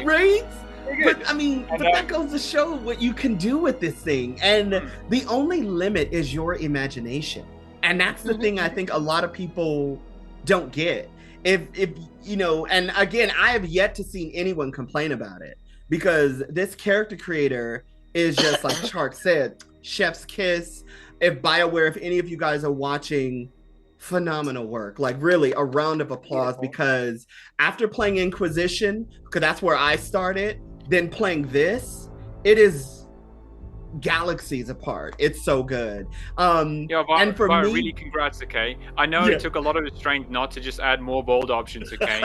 Right? But I mean, that goes to show what you can do with this thing. And the only limit is your imagination. And that's the thing I think a lot of people don't get, if you know, and again, I have yet to see anyone complain about it because this character creator is just like Chark said, chef's kiss. If BioWare, if any of you guys are watching, phenomenal work. Like really a round of applause because after playing Inquisition, because that's where I started, then playing this, it is galaxies apart. It's so good. And for me, really congrats, okay? I know it took a lot of restraint not to just add more bold options, okay?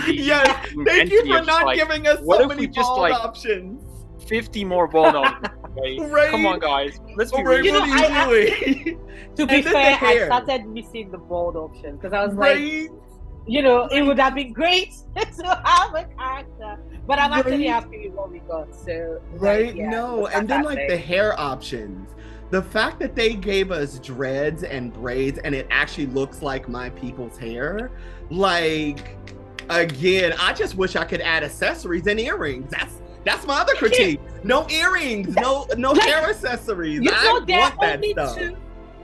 Yes, thank you for not giving us so many bold options. 50 more bold options. Okay? Right. Come on, guys. Let's be real. real. What are you doing? To be fair, I started missing the bold option because I was like, you know, it would have been great to have a character, but I'm actually happy with what we got. So and then like the hair options, the fact that they gave us dreads and braids and it actually looks like my people's hair, like again, I just wish I could add accessories and earrings. That's my other critique. No earrings, no hair accessories. You know, I want that stuff.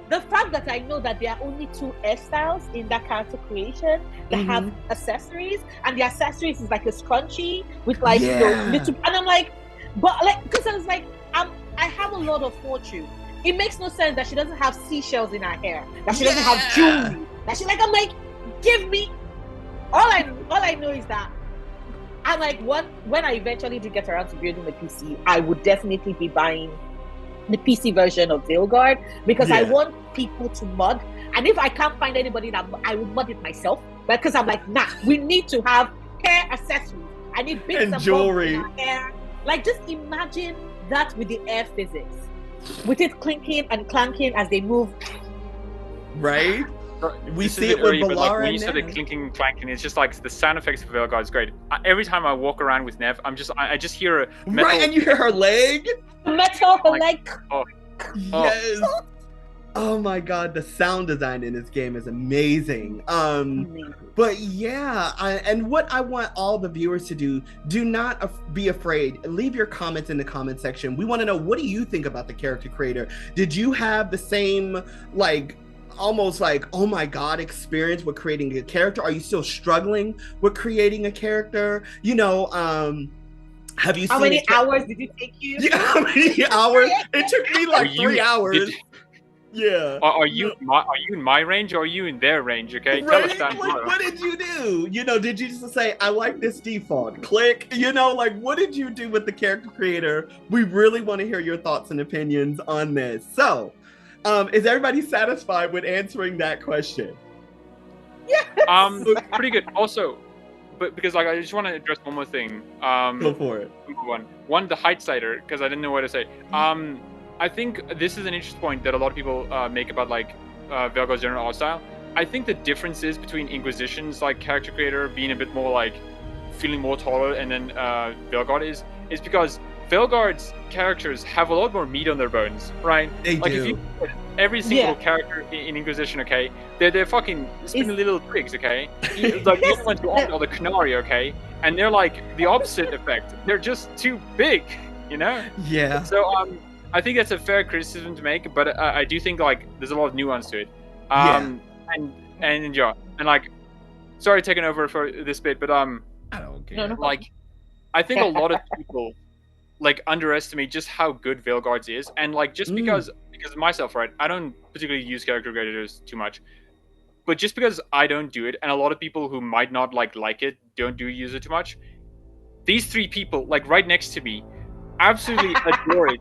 The fact that I know that there are only 2 hairstyles in that character creation that have accessories, and the accessories is like a scrunchie with like you know, little, and I'm like, but like, because I was like, I have a lot of fortune. It makes no sense that she doesn't have seashells in her hair, that she doesn't have jewelry, that she like. I'm like, give me. All I know is that I'm like, when I eventually do get around to building the PC, I would definitely be buying the PC version of Veilguard because I want people to mod, and if I can't find anybody that I would mod it myself, because I'm like, nah, we need to have hair accessories. I need bits and jewelry in our hair. Like, just imagine that with the air physics, with it clinking and clanking as they move. Right. We see it with Balara. Like, when you said the clinking, clanking, it's just like the sound effects for Veilguard is great. Every time I walk around with Nev, I just hear a metal. Right, and you hear her leg. Metal, her leg. Yes. Oh my god, the sound design in this game is amazing. But yeah, and what I want all the viewers to do not be afraid. Leave your comments in the comment section. We want to know, what do you think about the character creator? Did you have the same like almost like, oh my god, experience with creating a character? Are you still struggling with creating a character? You know, have you seen how many hours did it take you? Yeah, how many hours? It took me like 3 hours. Are you in my range or are you in their range? Okay, right? Tell us that. Like, what did you do? You know, did you just say, I like this default, click? You know, like, what did you do with the character creator? We really want to hear your thoughts and opinions on this. So is everybody satisfied with answering that question? Yes. Pretty good. Also, but because like I just want to address one more thing. Go for it. One, the height sider, because I didn't know what to say. I think this is an interesting point that a lot of people make about like Veilguard's general art style. I think the differences between Inquisition's like character creator being a bit more like feeling more taller, and then Veilguard is because Veilguard's characters have a lot more meat on their bones, right? They like do. If you put every single character in Inquisition, okay, they're fucking spinning little twigs, okay? Like the ones who aren't all the Canary, okay, and they're like the opposite effect. They're just too big, you know? Yeah. So I think that's a fair criticism to make, but I do think like there's a lot of nuance to it. And like, sorry taking over for this bit, but I don't care. No. Like, I think a lot of people like underestimate just how good Veilguard's is, and like just because of myself, right? I don't particularly use character creators too much, but just because I don't do it, and a lot of people who might not like it don't use it too much. These 3 people, like right next to me, absolutely adore it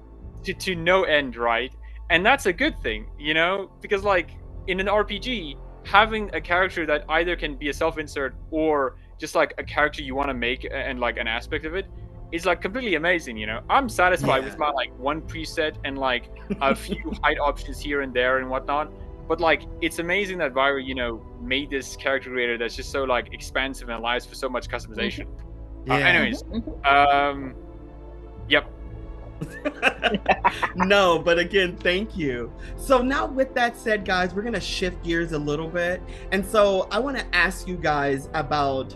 to no end, right? And that's a good thing, you know, because like in an RPG, having a character that either can be a self-insert or just like a character you want to make and like an aspect of it is like completely amazing, you know. I'm satisfied with my like one preset and like a few height options here and there and whatnot, but like it's amazing that BioWare, you know, made this character creator that's just so like expansive and allows for so much customization. Anyways, yep. No, but again, thank you. So now with that said, guys, we're gonna shift gears a little bit, and so I want to ask you guys about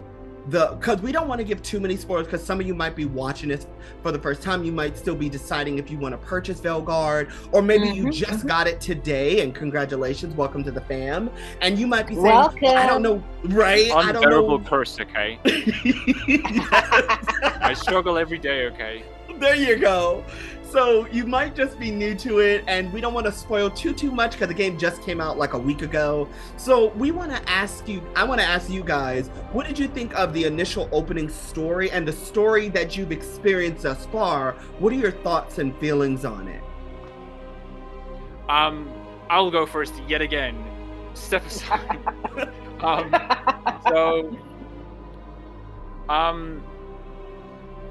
because we don't want to give too many spoilers, because some of you might be watching this for the first time. You might still be deciding if you want to purchase Veilguard, or maybe you just got it today, and congratulations, welcome to the fam. And you might be saying, I don't know, right? Unbearable curse, okay? I struggle every day, okay? There you go. So you might just be new to it, and we don't want to spoil too much because the game just came out like a week ago. So I want to ask you guys, what did you think of the initial opening story and the story that you've experienced thus far? What are your thoughts and feelings on it? I'll go first yet again. Step aside.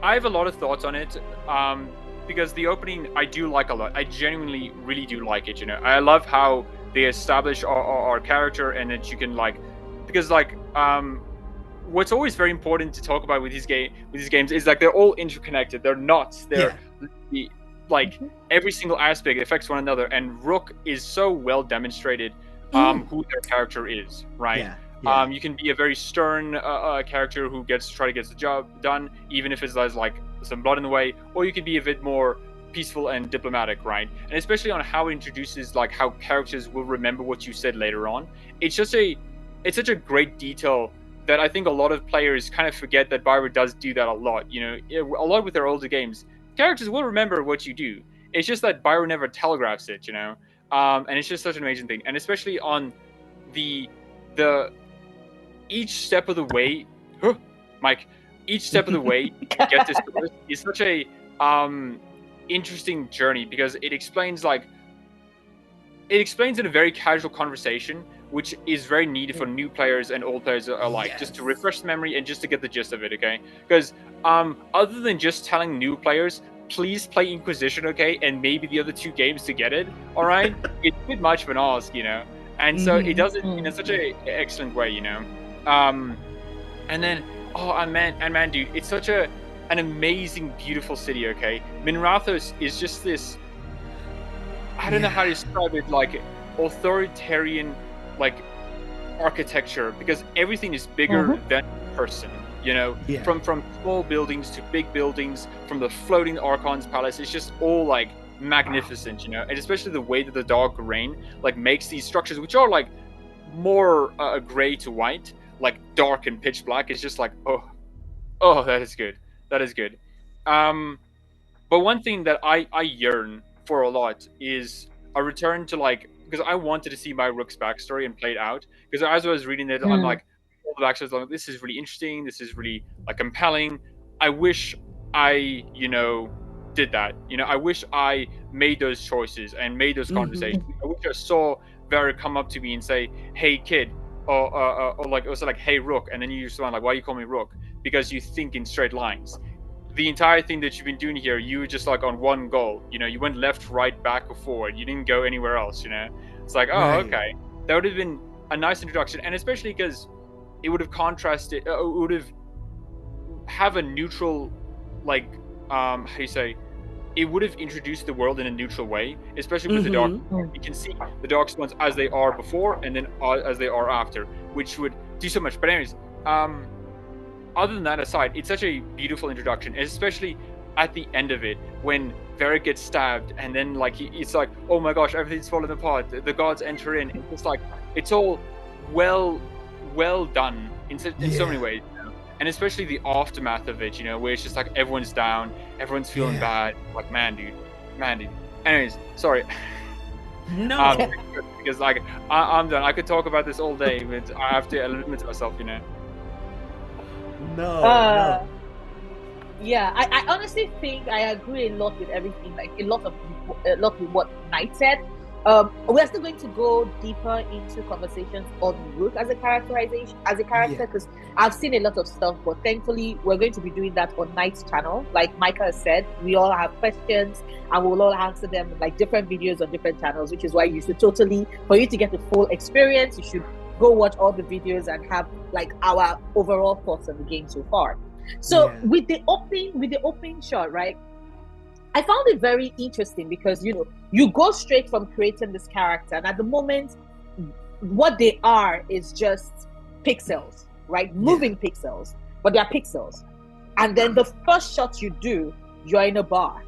I have a lot of thoughts on it. Because the opening I do like a lot. I genuinely really do like it, you know. I love how they establish our character, and that you can because what's always very important to talk about with these games is they're all interconnected. They're not. They're every single aspect affects one another, and Rook is so well demonstrated who their character is, right? Yeah. You can be a very stern character who try to get the job done, even if it's some blood in the way, or you could be a bit more peaceful and diplomatic, right? And especially on how it introduces how characters will remember what you said later on. It's such a great detail that I think a lot of players kind of forget that BioWare does do that a lot. You know, a lot with their older games, characters will remember what you do. It's just that BioWare never telegraphs it, you know. And it's just such an amazing thing. And especially on the each step of the way, Mike. Each step of the way to get this is such a interesting journey, because it explains in a very casual conversation, which is very needed for new players and old players alike, just to refresh the memory and just to get the gist of it, okay? Because other than just telling new players, please play Inquisition, okay, and maybe the other 2 games to get it, all right? It's a bit much of an ask, you know? And so it does it in such an excellent way, you know? And then man, dude, it's such an amazing, beautiful city, okay? Minrathos is just this, I don't know how to describe it, authoritarian, architecture, because everything is bigger than a person, you know? Yeah. From small buildings to big buildings, from the floating Archon's palace, it's just all, magnificent, you know? And especially the way that the Dark Reign, makes these structures, which are, more gray to white, dark and pitch black, is just oh, that is good. That is good. But one thing that I yearn for a lot is a return to because I wanted to see my Rook's backstory and play it out. Because as I was reading it, I'm all the backstories, this is really interesting. This is really compelling. I wish I, did that. I wish I made those choices and made those conversations. I wish I saw Vera come up to me and say, "Hey, kid," or also "Hey, Rook," and then you just went "Why do you call me Rook?" Because you think in straight lines. The entire thing that you've been doing here, you were just on one goal. You went left, right, back, or forward. You didn't go anywhere else. It's okay. That would have been a nice introduction, and especially because it would have contrasted. It would have a neutral, how do you say? It would have introduced the world in a neutral way, especially with the dark. You can see the dark ones as they are before, and then as they are after, which would do so much. But anyways, other than that aside, it's such a beautiful introduction, especially at the end of it when Varric gets stabbed, and then it's oh my gosh, everything's falling apart. The gods enter in. It's just it's all well done in so many ways. And especially the aftermath of it, where it's just everyone's down, everyone's feeling bad. Man, dude. Anyways, sorry. No. Because I'm done. I could talk about this all day, but I have to limit myself, No. Yeah, I honestly think I agree a lot with everything. A lot with what Knight said. We're still going to go deeper into conversations on Rook as a character, because I've seen a lot of stuff, but thankfully we're going to be doing that on Knight's channel. Like Micah has said, we all have questions and we'll all answer them different videos on different channels, which is why you should for you to get the full experience, you should go watch all the videos and have our overall thoughts on the game so far. So with the opening shot, right? I found it very interesting because you go straight from creating this character, and at the moment, what they are is just pixels, right? Moving pixels. but they're pixels. And then the first shot you do, you're in a bar.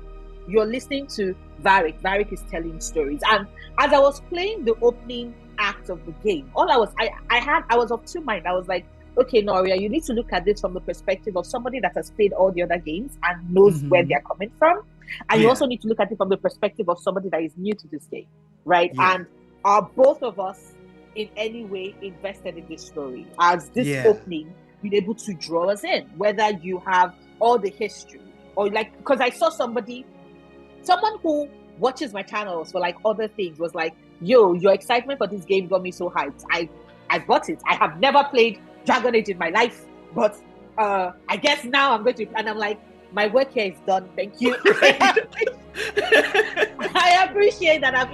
You're listening to Varric. Varric is telling stories. And as I was playing the opening act of the game, I was of two minds. I was like, okay, Noria, you need to look at this from the perspective of somebody that has played all the other games and knows where they're coming from. And you also need to look at it from the perspective of somebody that is new to this game, right? Yeah. And are both of us in any way invested in this story? As this opening been able to draw us in, whether you have all the history or like, because I saw someone who watches my channels for like other things was like, yo, your excitement for this game got me so hyped. I got it. I have never played Dragon Age in my life, but I guess now I'm going to, and I'm like, my work here is done. Thank you. I appreciate that I've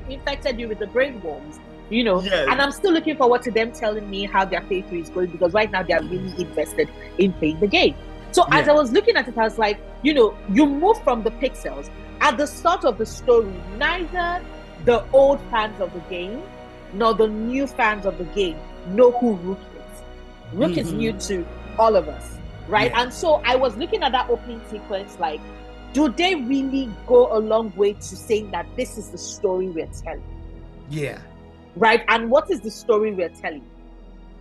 infected you with the brain worms, you know, and I'm still looking forward to them telling me how their playthrough is going, because right now they're really invested in playing the game. So as I was looking at it, I was like, you know, you move from the pixels. At the start of the story, neither the old fans of the game nor the new fans of the game know who Rook is. Rook is new to all of us, right? And so I was looking at that opening sequence like, do they really go a long way to saying that this is the story we're telling? Yeah. Right? And what is the story we're telling?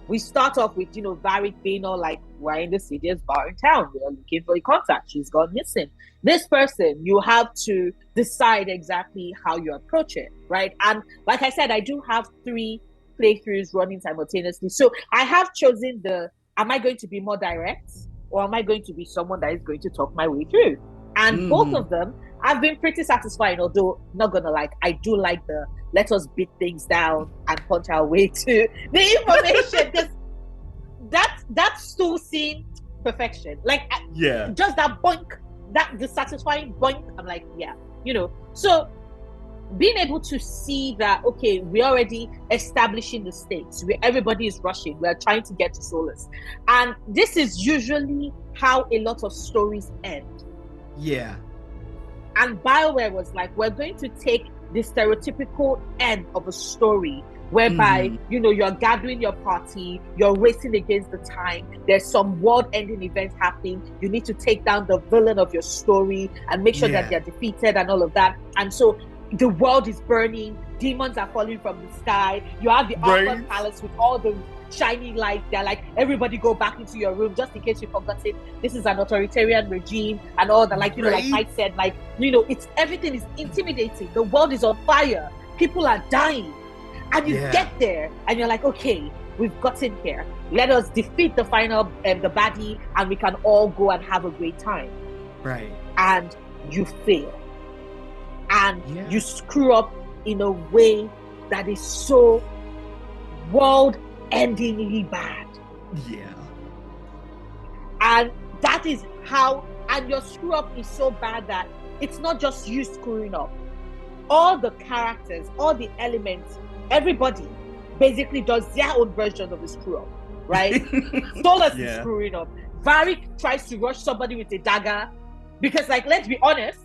We start off with, you know, Varric being all like, we're in the city's bar in town. We're looking for a contact. She's gone missing. This person, you have to decide exactly how you approach it, right? And like I said, I do have 3 playthroughs running simultaneously. So I have chosen am I going to be more direct, or am I going to be someone that is going to talk my way through? And both of them have been pretty satisfying, although not gonna like, I do like the let us beat things down and punch our way to the information, because that's still seeing perfection. Like just that boink, the satisfying boink. I'm like, yeah, you know. So being able to see that, okay, we're already establishing the stakes, where everybody is rushing, we're trying to get to Solus, and this is usually how a lot of stories end. Yeah. And BioWare was like, we're going to take the stereotypical end of a story whereby, you know, you're gathering your party, you're racing against the time, there's some world-ending event happening, you need to take down the villain of your story and make sure that they're defeated and all of that. And so the world is burning, demons are falling from the sky, you have the Arkham Palace with all the shiny light. They're like, everybody go back into your room just in case you forgot it. This is an authoritarian regime and all that. Like, you know, like Mike said, like, you know, everything is intimidating. The world is on fire. People are dying. And you get there and you're like, okay, we've gotten here. Let us defeat the final, the baddie, and we can all go and have a great time. Right. And you fail. And you screw up in a way that is so world-endingly bad. Yeah. And that is how, and your screw up is so bad that it's not just you screwing up. All the characters, all the elements, everybody basically does their own version of the screw up, right? Solus is screwing up. Varric tries to rush somebody with a dagger because, like, let's be honest,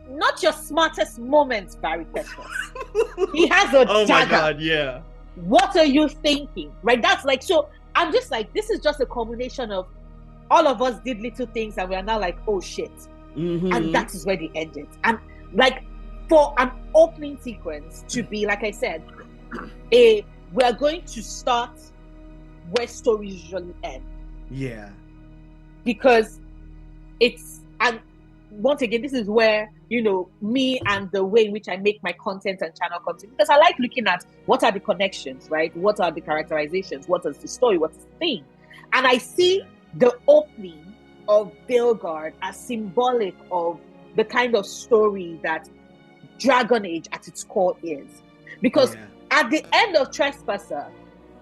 not your smartest moments, Varric Pestos. He has a dagger. Oh my God, yeah. What are you thinking? Right? That's like, so I'm just like, this is just a combination of all of us did little things and we are now like, oh shit. And that is where they ended. And like, for an opening sequence to be, like I said, we are going to start where stories usually end. Yeah. Because it's, and once again, this is where, you know, me and the way in which I make my content and channel content, because I like looking at what are the connections, right? What are the characterizations? What is the story? What's the thing? And I see the opening of Veilguard as symbolic of the kind of story that Dragon Age at its core is. Because at the end of Trespasser,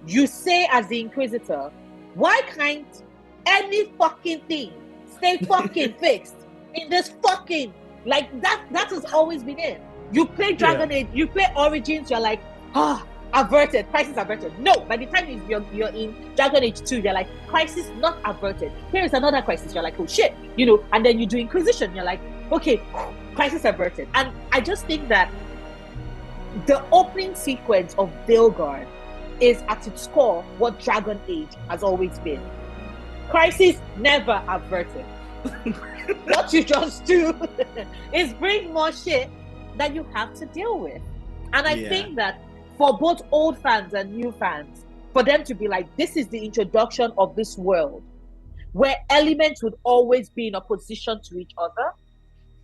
you say as the Inquisitor, why can't any fucking thing stay fucking fixed in this fucking, like, that has always been it. You play Dragon Age, you play Origins, you're like, averted, crisis averted. No, by the time you're in Dragon Age 2, you're like, crisis not averted. Here is another crisis, you're like, oh shit, you know, and then you do Inquisition, you're like, okay, crisis averted. And I just think that the opening sequence of Veilguard is at its core what Dragon Age has always been. crisis never averted. What you just do is bring more shit that you have to deal with. And I think that for both old fans and new fans, for them to be like, this is the introduction of this world where elements would always be in opposition to each other,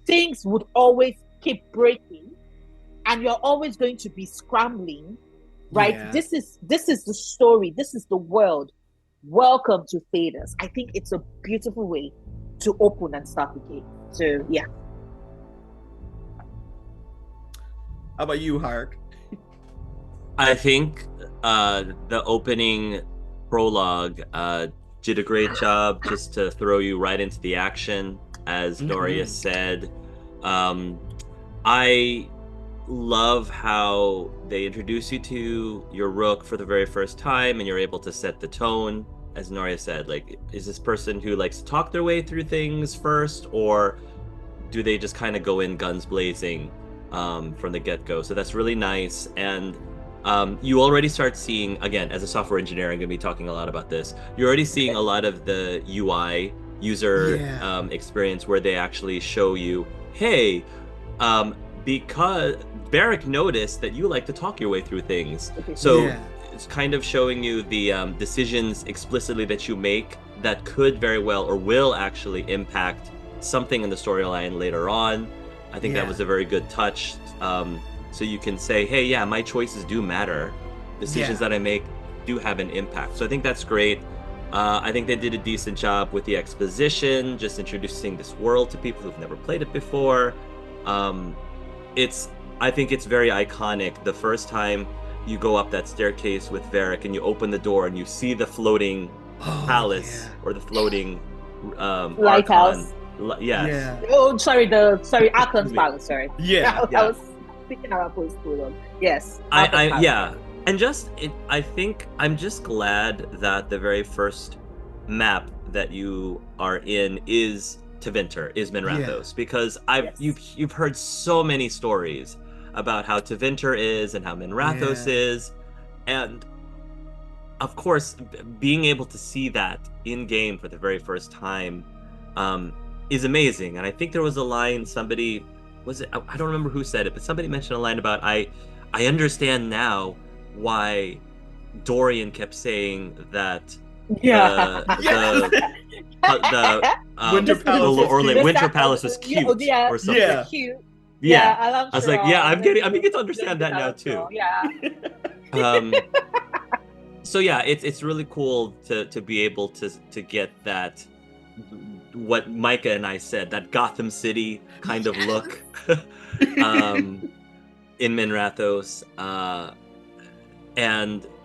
things would always keep breaking, and you're always going to be scrambling, right? Yeah. This is the story, this is the world. Welcome to Thedas. I think it's a beautiful way to open and start the game. So yeah. How about you, Hark? I think the opening prologue did a great job just to throw you right into the action, as Noria said. I love how they introduce you to your Rook for the very first time, and you're able to set the tone. As Noria said, like, is this person who likes to talk their way through things first, or do they just kind of go in guns blazing from the get-go? So that's really nice. And you already start seeing, again, as a software engineer, I'm going to be talking a lot about this. You're already seeing a lot of the UI user experience where they actually show you, hey, because Varric noticed that you like to talk your way through things. So it's kind of showing you the decisions explicitly that you make that could very well or will actually impact something in the storyline later on. I think that was a very good touch. So you can say, hey, yeah, my choices do matter. Decisions that I make do have an impact. So I think that's great. I think they did a decent job with the exposition, just introducing this world to people who've never played it before. I think it's very iconic. The first time you go up that staircase with Varric and you open the door and you see the floating palace or the floating lighthouse. Oh, sorry, Archon's palace. Sorry. I was thinking about post-prologue. Yes. And I think I'm just glad that the very first map that you are in is Tevinter, is Minrathous, because you've heard so many stories about how Tevinter is and how Minrathous is, and of course being able to see that in game for the very first time is amazing. And I think there was a line, somebody was it, I don't remember who said it, but somebody mentioned a line about I understand now why Dorian kept saying that the Winter Palace was cute or something. Cute. I was like, I'm beginning to understand that now too. So it's really cool to be able to get that, what Micah and I said, that Gotham City kind of look in Minrathous.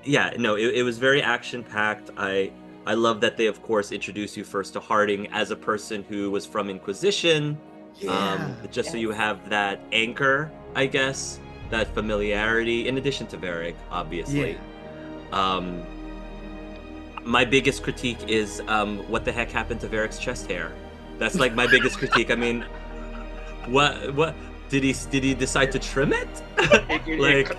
It was very action-packed. I love that they, of course, introduce you first to Harding as a person who was from Inquisition, so you have that anchor, I guess, that familiarity, in addition to Varric, obviously. My biggest critique is what the heck happened to Varric's chest hair? That's like my biggest critique. I mean, what did he decide to trim it?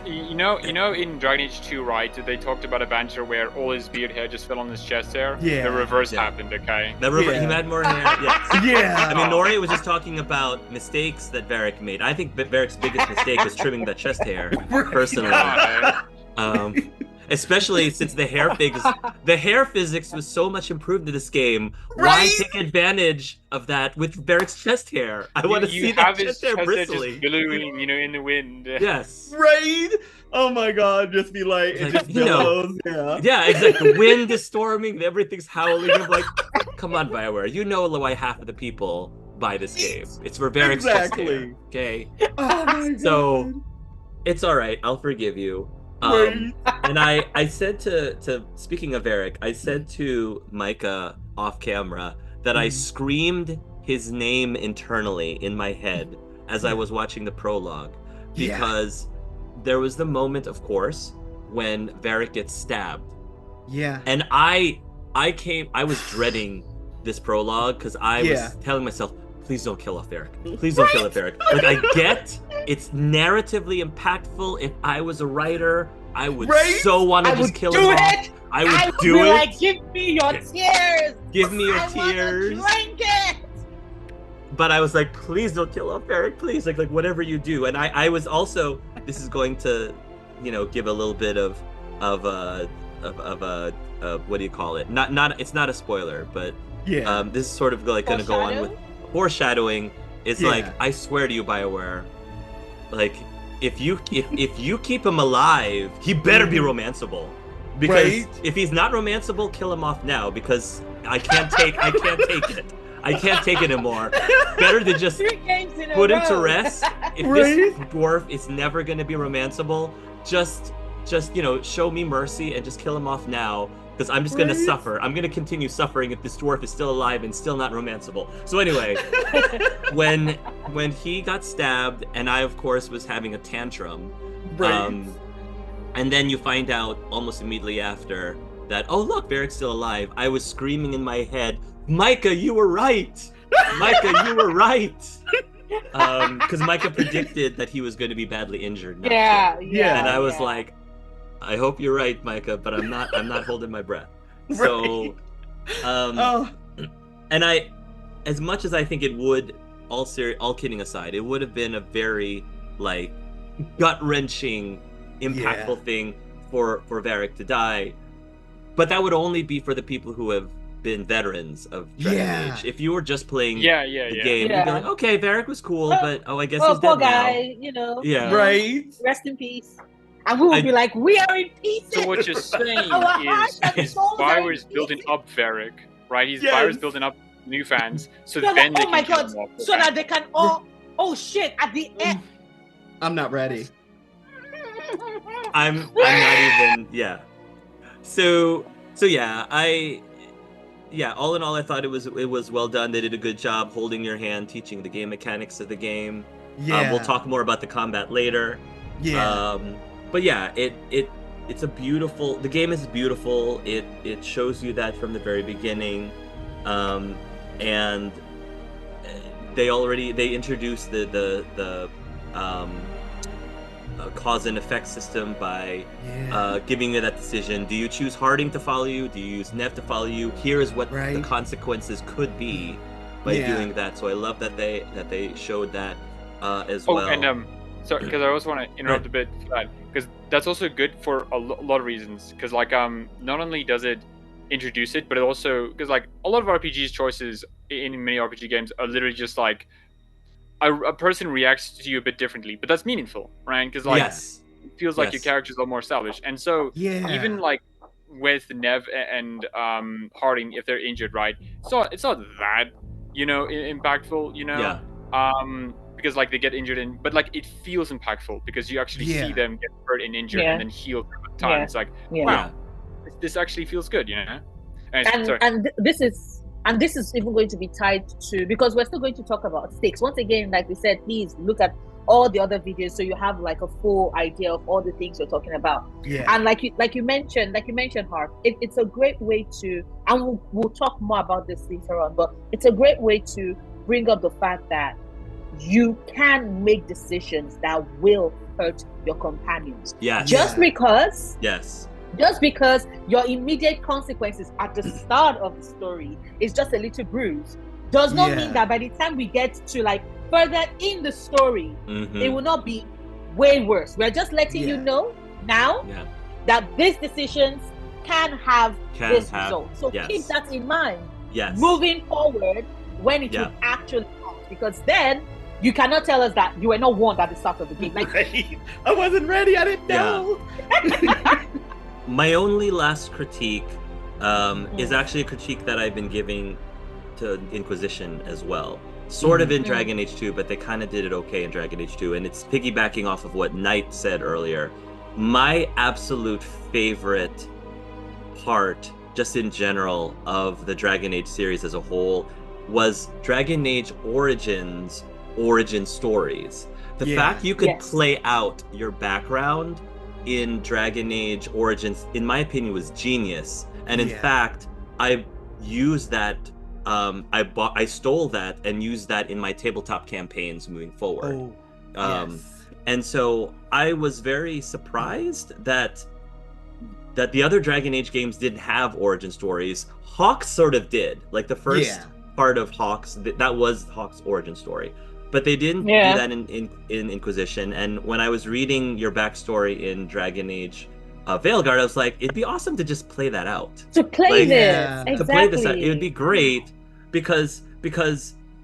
In Dragon Age 2, right? They talked about a banter where all his beard hair just fell on his chest hair. The reverse happened. Okay. He had more hair. Yes. I mean, Noria was just talking about mistakes that Varric made. I think Varric's biggest mistake was trimming that chest hair. Personally. Especially since the hair physics was so much improved in this game. Why take advantage of that with Varric's chest hair? I want to see that chest hair bristly, just billowing, in the wind. Yes. Right. Oh my God! Just be like, it just billows. Yeah, exactly. The wind is storming. Everything's howling. I'm like, come on, BioWare. You know why half of the people buy this game. It's for Varric's chest hair. Okay. Oh my God. So it's all right. I'll forgive you. And I said to speaking of Varric, I said to Micah off camera that I screamed his name internally in my head as I was watching the prologue, because there was the moment, of course, when Varric gets stabbed. And I was dreading this prologue because I was telling myself, please don't kill off Varric. Please don't kill off Varric. Like, I get it's narratively impactful. If I was a writer, I would so want to just kill him off. I would would do be it. like, give me your tears. Give me your I tears. wanna drink it. But I was like, please don't kill off Eric, please, like whatever you do. And I was also, this is going to, give a little bit of what do you call it? Not it's not a spoiler, but this is sort of like going to go on with foreshadowing. It's like, I swear to you, BioWare, like if you keep him alive, he better be romanceable. Because if he's not romanceable, kill him off now, because I can't take it. I can't take it anymore. Better to just put him to rest. If this dwarf is never going to be romanceable, just show me mercy and just kill him off now, because I'm just going to suffer. I'm going to continue suffering if this dwarf is still alive and still not romanceable. So anyway, when he got stabbed, and I of course was having a tantrum, and then you find out almost immediately after that, oh look, Varric's still alive. I was screaming in my head, Micah, you were right. Micah, you were right. Because Micah predicted that he was going to be badly injured. Yeah. And I was like, I hope you're right, Micah, but I'm not holding my breath. So, and I, as much as I think it would, all kidding aside, it would have been a very like gut-wrenching, impactful thing for Varric to die. But that would only be for the people who have been veterans of Dragon Age. If you were just playing the game, you'd be like, okay, Varric was cool, but I guess he's dead guy, now. Rest in peace. And we would be like, we are in peace. So what you're saying is BioWare is building up Varric, right? BioWare is building up new fans, so then they can kill him off. So that they can all, oh shit, at the end. I'm not ready. I'm not even, So all in all, I thought it was well done. They did a good job holding your hand, teaching the game mechanics of the game. We'll talk more about the combat later. But it's a beautiful. The game is beautiful. It shows you that from the very beginning, and they introduced the cause and effect system by giving you that decision. Do you choose Harding to follow you? Do you use Nev to follow you? Here is what the consequences could be by doing that. So I love that they showed that as well. And sorry, because I also want to interrupt a bit for that, because that's also good for a lot of reasons. Because like not only does it introduce it, but it also, because like a lot of RPGs choices in many RPG games are literally just like a person reacts to you a bit differently, but that's meaningful, right? Because like it feels like your character's a lot more established. And so even like with Nev and Harding, if they're injured, right? So it's not that impactful, because like they get injured but like it feels impactful because you actually see them get hurt and injured and then heal over time. It's like wow, this actually feels good, And this is even going to be tied to, because we're still going to talk about stakes. Once again, like we said, please look at all the other videos so you have like a full idea of all the things we're talking about. And like you mentioned, Hark, it's a great way to, and we'll talk more about this later on, but it's a great way to bring up the fact that you can make decisions that will hurt your companions. Just because your immediate consequences at the start of the story is just a little bruise does not mean that by the time we get to like further in the story, it will not be way worse. We're just letting you know now that these decisions can have this result. So keep that in mind moving forward when it will actually come, because then you cannot tell us that you were not warned at the start of the game. Like, I wasn't ready. I didn't know. My only last critique is actually a critique that I've been giving to Inquisition as well. Sort of in Dragon Age 2, but they kind of did it okay in Dragon Age 2. And it's piggybacking off of what Knight said earlier. My absolute favorite part, just in general, of the Dragon Age series as a whole was Dragon Age Origins origin stories. The fact you could play out your background in Dragon Age Origins, in my opinion, was genius. And in fact, I used that. I stole that and used that in my tabletop campaigns moving forward. And so I was very surprised that that the other Dragon Age games didn't have origin stories. Hawk sort of did. Like the first part of Hawk's, that was Hawk's origin story. But they didn't do that in Inquisition. And when I was reading your backstory in Dragon Age Veilguard, I was like, it'd be awesome to just play that out. To play this. Exactly. To play this out. It would be great because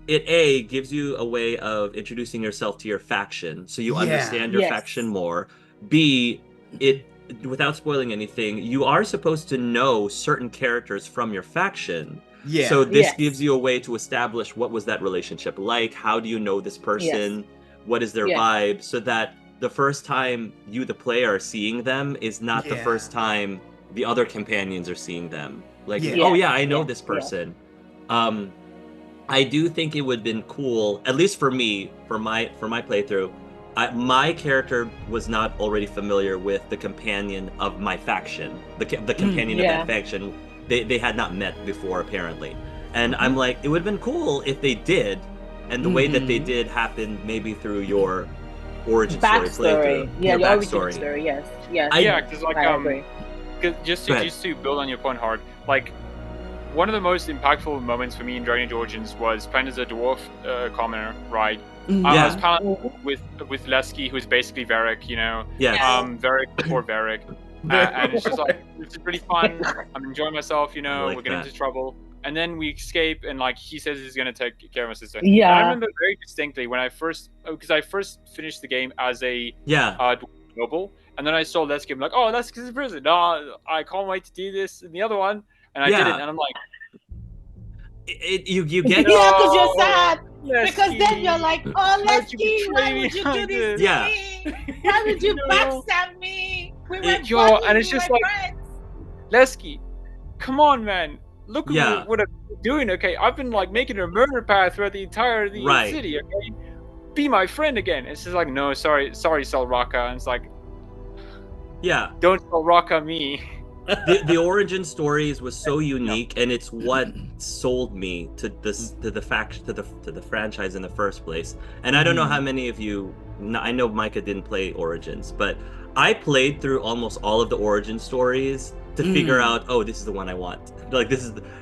it gives you a way of introducing yourself to your faction, so you understand your faction more. B, it, without spoiling anything, you are supposed to know certain characters from your faction. Yeah. So this gives you a way to establish what was that relationship like, how do you know this person, what is their vibe, so that the first time you, the player, are seeing them is not the first time the other companions are seeing them. Like, oh yeah, I know this person. I do think it would have been cool, at least for me, for my playthrough, my character was not already familiar with the companion of my faction, the companion of that faction. They had not met before, apparently. And I'm like, it would have been cool if they did, and the way that they did happened maybe through your origin story playthrough. Yeah, your origin story, yes. Because like, just to build on your point, Hark, like, one of the most impactful moments for me in Dragon Age Origins was playing as a dwarf commoner, right? I was playing with Lesky, who's basically Varric, you know? Varric before Varric. And it's just like, it's really fun. I'm enjoying myself, you know, we're getting into trouble. And then we escape, and like, he says he's going to take care of my sister. Yeah. And I remember very distinctly when I first finished the game as a noble, and then I saw Lesky, I'm like, oh, Lesky's in prison. No, I can't wait to do this in the other one. And I did it, and I'm like, you get because you're sad. Lesky. Because then you're like, oh, Lesky, why would you do this to me? Why would you backstab me? We were and it's just like, Lesky, come on, man. Look at what I'm doing, okay? I've been like making a murder path throughout the entire city, okay? Be my friend again. It's just like, no, sorry, Salraka. And it's like, don't Salraka me. The origin stories was so unique, and it's what sold me to the franchise in the first place. And I don't know how many of you, I know Micah didn't play Origins, but I played through almost all of the origin stories to figure out, oh, this is the one I want. Like,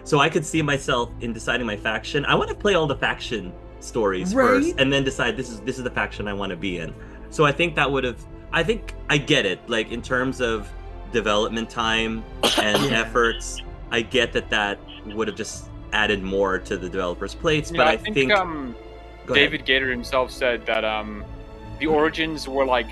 so I could see myself in deciding my faction. I want to play all the faction stories first, and then decide this is the faction I want to be in. So I think I get it. Like, in terms of development time and efforts, I get that would have just added more to the developers' plates. But I think David Gator himself said that the origins were like,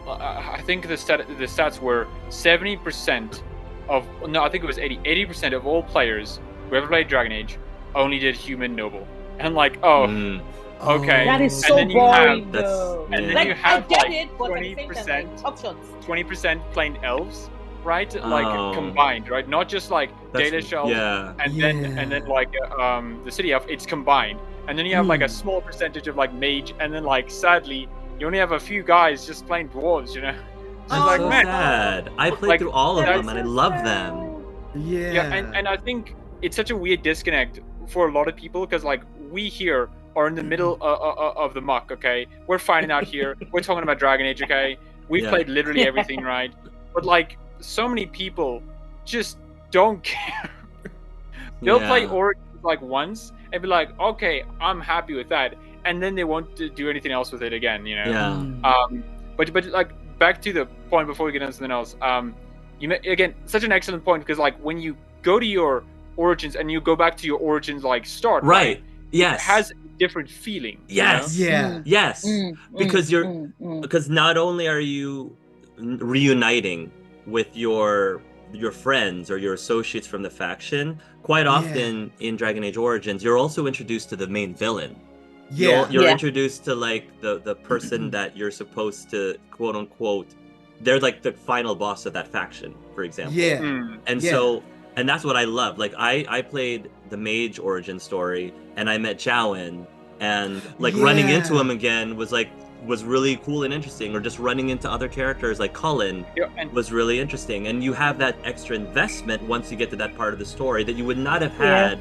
I think the stats were 70% of, no, I think it was 80% of all players who ever played Dragon Age only did human noble. And like, okay. That is so boring, though. And then you have like 20% playing elves, right? Like combined, right? Not just like data shells and then like the city elf. It's combined. And then you have like a small percentage of like mage, and then like sadly you only have a few guys just playing dwarves, you know? That's like, so sad. I played through all of them, and I love them. Yeah, and I think it's such a weird disconnect for a lot of people, because like, we here are in the middle of the muck, okay? We're finding out here. We're talking about Dragon Age, okay? We've played literally everything, right? But like, so many people just don't care. They'll play Origins like once and be like, okay, I'm happy with that, and then they won't do anything else with it again, you know? But like, back to the point before we get into something else, you again, such an excellent point, because like, when you go to your Origins and you go back to your Origins like start, right? Yes, it has a different feeling. Yes, you know? Yes, because because not only are you reuniting with your friends or your associates from the faction, quite often in Dragon Age Origins, you're also introduced to the main villain. You're introduced to like the person that you're supposed to, quote unquote, they're like the final boss of that faction, for example. So, and that's what I love. Like, I played the mage origin story, and I met Jowen, and like running into him again was really cool and interesting. Or just running into other characters like Cullen was really interesting. And you have that extra investment once you get to that part of the story that you would not have had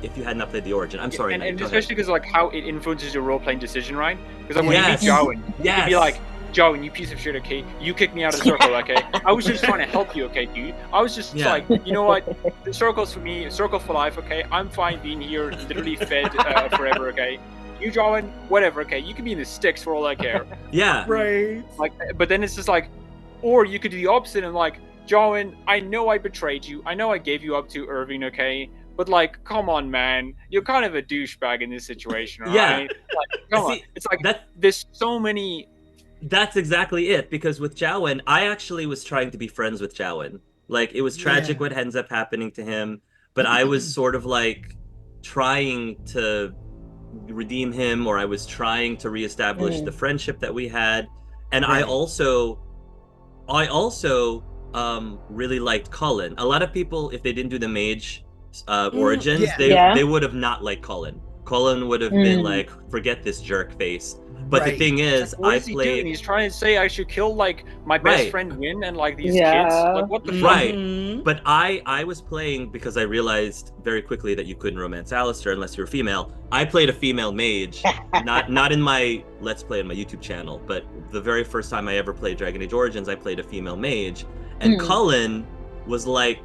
if you had not played the origin. I'm sorry, and especially because like how it influences your role-playing decision, right? Because like, when you meet Jowen, you can be like, Joe, and you piece of shit, okay? You kicked me out of the circle, okay? I was just trying to help you, okay, dude? I was just like, you know what? The circle's for me, circle for life, okay? I'm fine being here, literally fed forever, okay? You, Joan, whatever, okay? You can be in the sticks for all I care. Yeah. Right. Like, but then it's just like, or you could do the opposite and like, Joan, I know I betrayed you. I know I gave you up to Irving, okay? But like, come on, man, you're kind of a douchebag in this situation, right? Yeah. Like, come on. It's like there's so many. That's exactly it. Because with Jowen, I actually was trying to be friends with Jowen. Like, it was tragic what ends up happening to him, but I was sort of like trying to redeem him, or I was trying to reestablish the friendship that we had, and I also really liked Colin. A lot of people, if they didn't do the mage origins, they would have not liked Colin. Colin would have been like, forget this jerk face. But the thing is, like, what is he doing? He's trying to say I should kill like my best friend Win and like these kids. Like, what the fuck? Right. But I was playing because I realized very quickly that you couldn't romance Alistair unless you were female. I played a female mage, not in my Let's Play on my YouTube channel, but the very first time I ever played Dragon Age Origins, I played a female mage, and Cullen was like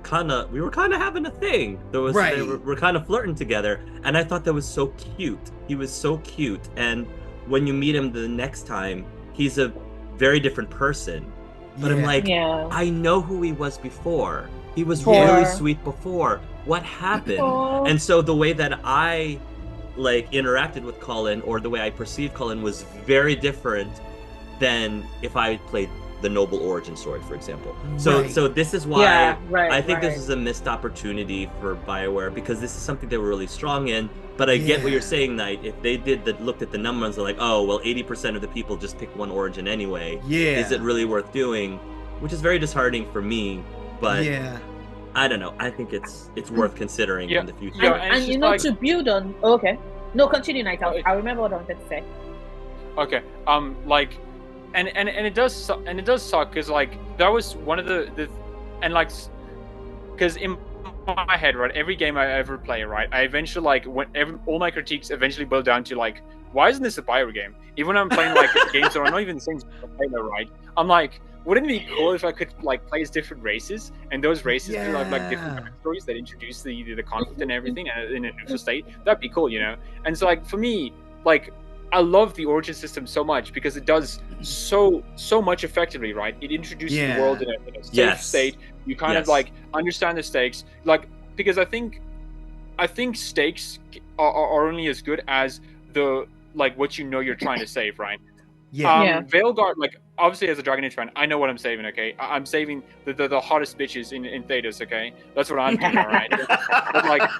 we were kind of having a thing. We're kind of flirting together, and I thought that was so cute. He was so cute, and when you meet him the next time, he's a very different person. But I'm like, I know who he was before. He was really sweet before. What happened? And so the way that I like interacted with Colin, or the way I perceived Colin, was very different than if I played the Noble origin story, for example. So this is why I think this is a missed opportunity for BioWare, because this is something they were really strong in. But I get what you're saying, Knight. If they looked at the numbers, they're like, oh, well, 80% of the people just pick one origin anyway. Yeah. Is it really worth doing? Which is very disheartening for me. But I don't know. I think it's worth considering in the future. And you know, like, to build on. Oh, okay. No, continue, Knight. I remember what I wanted to say. Okay. Like, and it does suck because like that was one of the and like because in my head, right, every game I ever play, right, I eventually like all my critiques eventually boil down to like, why isn't this a BioWare game? Even when I'm playing like games that are not even the same genre, right, I'm like, wouldn't it be cool if I could like play as different races, and those races could have like different stories that introduce the conflict and everything in a neutral state? That'd be cool, you know. And so like for me, like, I love the origin system so much because it does so much effectively, right? It introduces the world in a safe state. You kind of like understand the stakes, like, because I think stakes are only as good as the like what you know you're trying to save, right? Veilguard, like, obviously as a Dragon Age fan, I know what I'm saving. Okay, I'm saving the hottest bitches in Thedas. Okay, that's what I'm doing. All right, but like.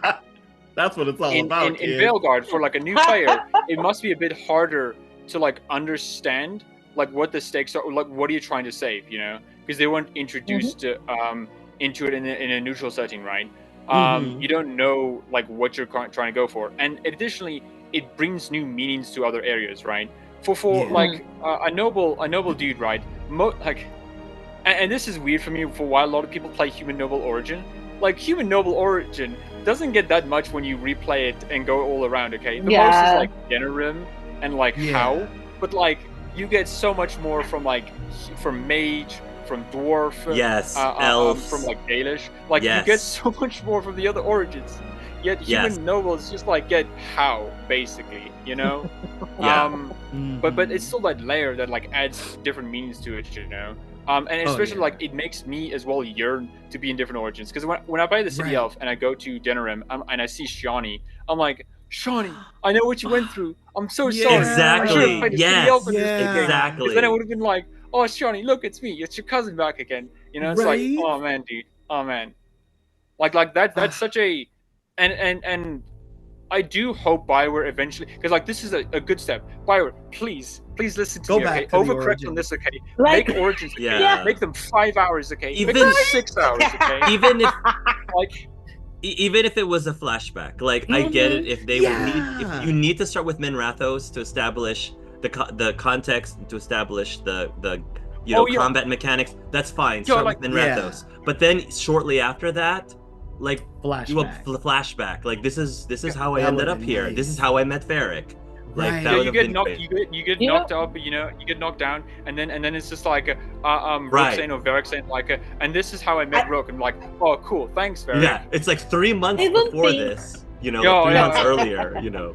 That's what it's all about. In Veilguard, for like a new player, it must be a bit harder to like understand like what the stakes are, like what are you trying to save, you know? Because they weren't introduced into it in a neutral setting, right? You don't know like what you're trying to go for, and additionally, it brings new meanings to other areas, right? For like a noble dude, right? And this is weird for me for why a lot of people play Human Noble Origin. Like, Human Noble Origin doesn't get that much when you replay it and go all around, okay? The most is like Denerim and like How, but like you get so much more from mage, from dwarf, elves, from like Dalish. Like you get so much more from the other origins. Yet Human Noble is just like get How, basically, you know? But it's still that layer that like adds different meanings to it, you know? And especially like it makes me as well yearn to be in different origins, because when I play the City Elf and I go to Denerim and I see Shawnee, I'm like, Shawnee, I know what you went through. I'm so sorry. Exactly. Exactly. Because then I would have been like, oh, Shawnee, look, it's me. It's your cousin back again. You know, it's like, oh man, dude. Oh man. Like that. That's such a, and I do hope BioWare eventually, because like this is a good step. BioWare, please listen to me, okay? Overcorrect on this, okay? Like, make origins, okay? Make them 5 hours, okay? Make them 6 hours, okay? Even if it was a flashback, like I get it. If they would need, if you need to start with Minrathos to establish the context, to establish the combat mechanics, that's fine. Start with Minrathos, but then shortly after that, like flashback. Like this is how I ended up here. This is how I met Varric. Like Right. that Yeah, would you have get been knocked, great. you get You know- knocked up, you get knocked down, and then it's just like Rook Right. saying or Varric saying like, and this is how I met Rook. I'm like, oh, cool, thanks, Varric. Yeah, it's like 3 months I even before think- this, you know, Yeah, 3 yeah, months yeah. earlier, you know.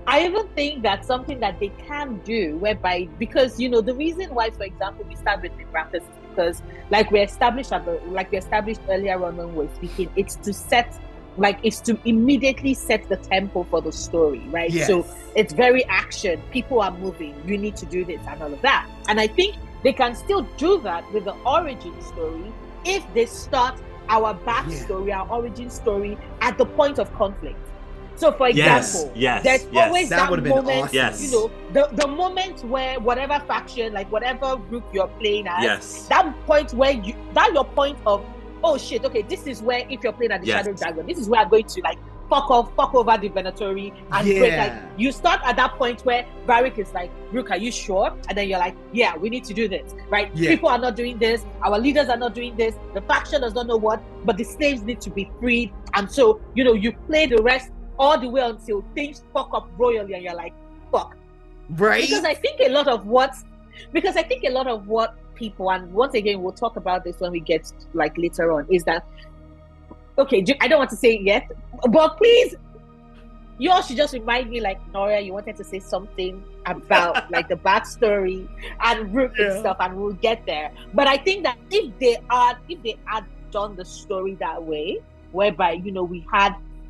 I even think that's something that they can do, whereby, because the reason why, for example, we start with the practice is because, like we established earlier on when we were speaking, it's to immediately set the tempo for the story, right? Yes. So it's very action. People are moving. You need to do this and all of that. And I think they can still do that with the origin story if they start our backstory, our origin story at the point of conflict. So, for example, there's always That that would've been moment, awesome. Yes. the moment where whatever faction, like whatever group you're playing as, Yes. that point where that's your point of, oh shit, okay, this is where, if you're playing at the Yes. Shadow Dragon, this is where I'm going to like fuck over the Venatori and break. Like, you start at that point where Varric is like, Rook, are you sure? And then you're like, yeah, we need to do this, right? Yeah. People are not doing this, our leaders are not doing this, the faction does not know what, but the slaves need to be freed. And so, you play the rest all the way until things fuck up royally and you're like, fuck. Right? Because I think a lot of what people, and once again, we'll talk about this when we get like later on, is that, okay, I don't want to say it yet, but please, you all should just remind me, like, Noria, you wanted to say something about like the backstory and Rook and stuff, and we'll get there. But I think that if they had done the story that way, whereby,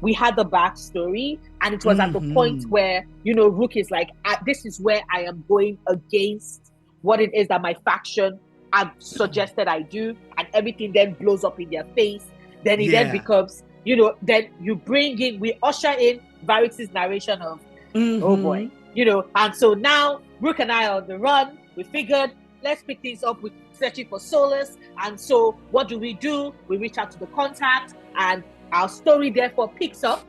we had the backstory, and it was at the point where, Rook is like, this is where I am going against what it is that my faction have suggested I do, and everything then blows up in their face. Then it then becomes, then we usher in Varric's narration of, oh boy, and so now Rook and I are on the run. We figured, let's pick things up with searching for solace. And so what do? We reach out to the contact, and our story therefore picks up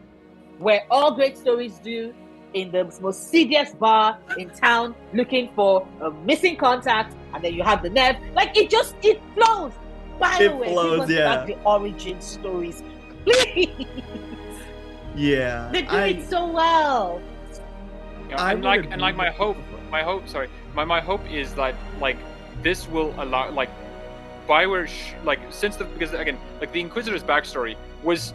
where all great stories do, in the most serious bar in town, looking for a missing contact, and then you have the Nev. Like, it flows. By the way, flows, give us back the origin stories, please. Yeah. They do it so well. And my hope is that like this will allow like BioWare because again, like the Inquisitor's backstory was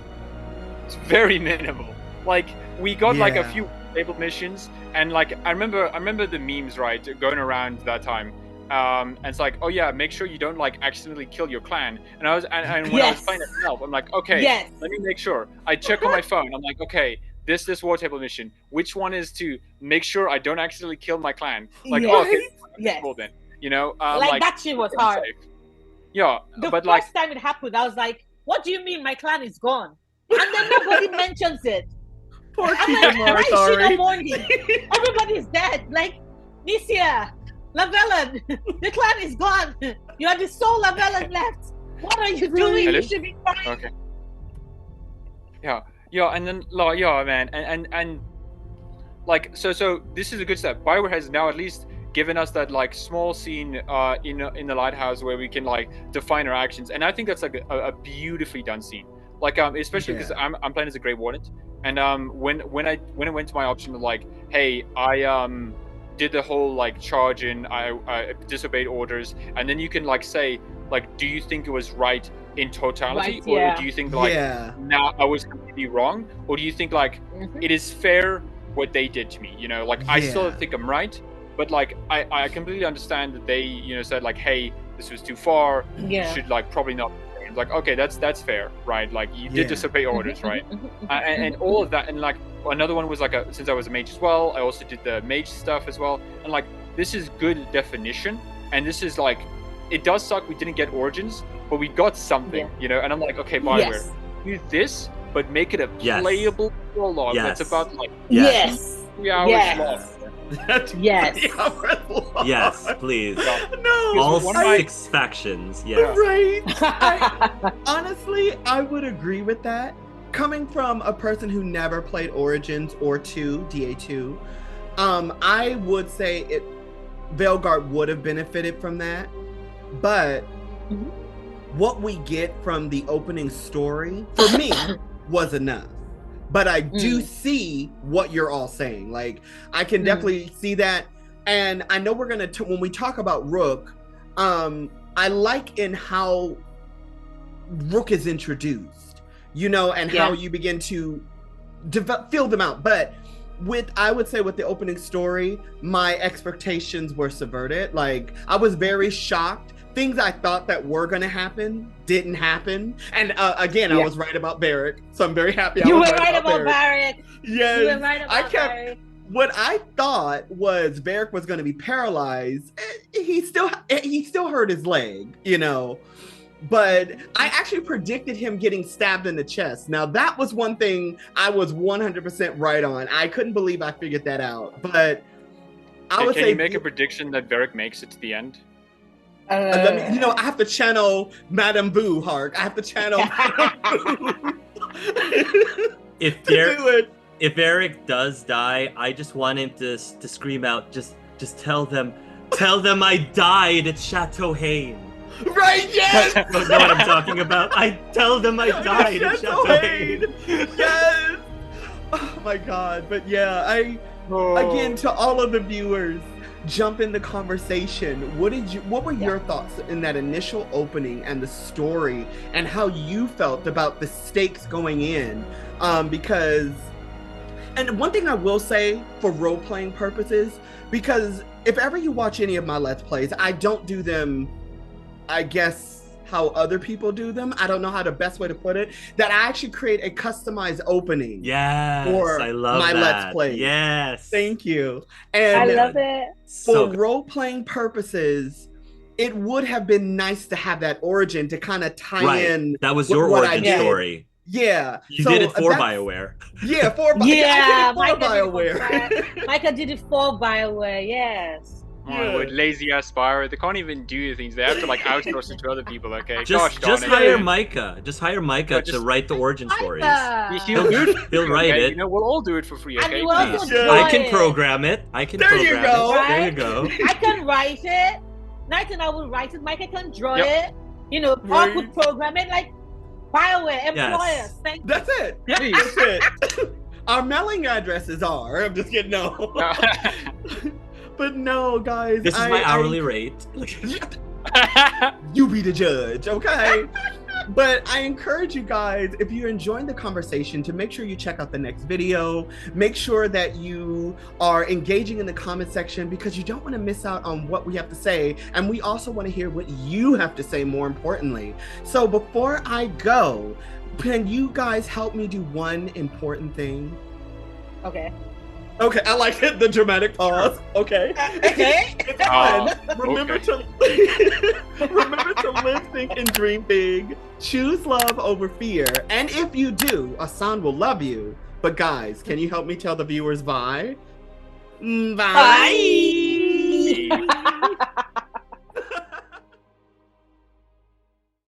very minimal. Like, we got like a few stable missions, and like I remember the memes, right, going around that time. And it's like, oh yeah, make sure you don't like accidentally kill your clan. And I was when I was playing it myself, I'm like, okay, let me make sure. I check on my phone. I'm like, okay, this war table mission. Which one is to make sure I don't accidentally kill my clan? Like, cool then. Like that shit was hard. Safe. Yeah, the but first time it happened, I was like, what do you mean my clan is gone? And then nobody mentions it. Poor I'm like, why is she sorry. not mourning? Everybody's dead. Like, Nisia, Lavellan, the clan is gone. You are the sole Lavellan left. What are you doing? Hello? You should be crying. Okay. Yeah, and then man, and like so this is a good step. BioWare has now at least given us that like small scene in the lighthouse where we can like define our actions, and I think that's like a beautifully done scene. Like especially because I'm playing as a Grey Warden, and when it went to my option of like, hey, I did the whole like charge in, I disobeyed orders, and then you can like say like, do you think it was right in totality, or do you think like now I was completely wrong, or do you think like it is fair what they did to me? Like I still think I'm right, but like I completely understand that they said like, hey, this was too far. You should like probably not. Like, okay, that's fair, right? Like you did disobey orders, right? And all of that, and like another one was like since I was a mage as well, I also did the mage stuff as well, and like this is good definition, and this is like, it does suck we didn't get origins, but we got something, and I'm like, okay, BioWare, do this, but make it a playable prologue that's about like 3 hours long. Yes, please. No, all 6 factions. Right. Honestly, I would agree with that. Coming from a person who never played Origins or DA2, I would say Veilguard would have benefited from that. But what we get from the opening story, for me, was enough. but I do see what you're all saying. Like, I can definitely see that. And I know we're going to, when we talk about Rook, I like in how Rook is introduced, you know, and how you begin to fill them out. But I would say with the opening story, my expectations were subverted. Like, I was very shocked. Things I thought that were going to happen didn't happen. And again, I was right about Barrick. So I'm very happy I was right about Barrick. Yes. You were right about Barrick. What I thought was Barrick was going to be paralyzed. He still hurt his leg, you know. But I actually predicted him getting stabbed in the chest. Now, that was one thing I was 100% right on. I couldn't believe I figured that out. But I would say... Can you make a prediction that Varric makes it to the end? I have to channel Madame Boo, Hark. I have to channel Madame Boo. If Eric does die, I just want him to scream out, just tell them I died at Chateau Haine. Right, yes! You know what I'm talking about? I tell them I died at Chateau Haine. Yes! Oh my god, but yeah, again, to all of the viewers, jump in the conversation. What were your thoughts in that initial opening and the story and how you felt about the stakes going in? Because, and one thing I will say for role-playing purposes, because if ever you watch any of my Let's Plays, I don't do them, I guess, how other people do them. I don't know how the best way to put it. That I actually create a customized opening. Yes, for I love my that. Let's Play. Yes. Thank you. And I love it. For role-playing purposes, it would have been nice to have that origin to kind of tie in. That was your origin story. Yeah. You did it for BioWare. Yeah, for BioWare. Micah did it for BioWare, yes. Oh, with lazy ass Spire, they can't even do things. They have to like outsource it to other people. Okay, just hire Micah. Just hire Micah to write the origin stories. He'll write it. You know, we'll all do it for free. Okay, I can program it. There you go. There you go. I can write it. Night and I will write it. Micah can draw it. You know, Hark would program it. Like BioWare employers. Thank you. That's it. That's it. Our mailing addresses are. I'm just kidding. No. But no, guys. This is my hourly rate. You be the judge, okay? But I encourage you guys, if you're enjoying the conversation, to make sure you check out the next video. Make sure that you are engaging in the comment section, because you don't want to miss out on what we have to say. And we also want to hear what you have to say, more importantly. So before I go, can you guys help me do one important thing? Okay. Okay, I like it. The dramatic pause. Okay. Okay. It's fun. Remember to live, think, and dream big. Choose love over fear. And if you do, Asan will love you. But guys, can you help me tell the viewers bye? Bye.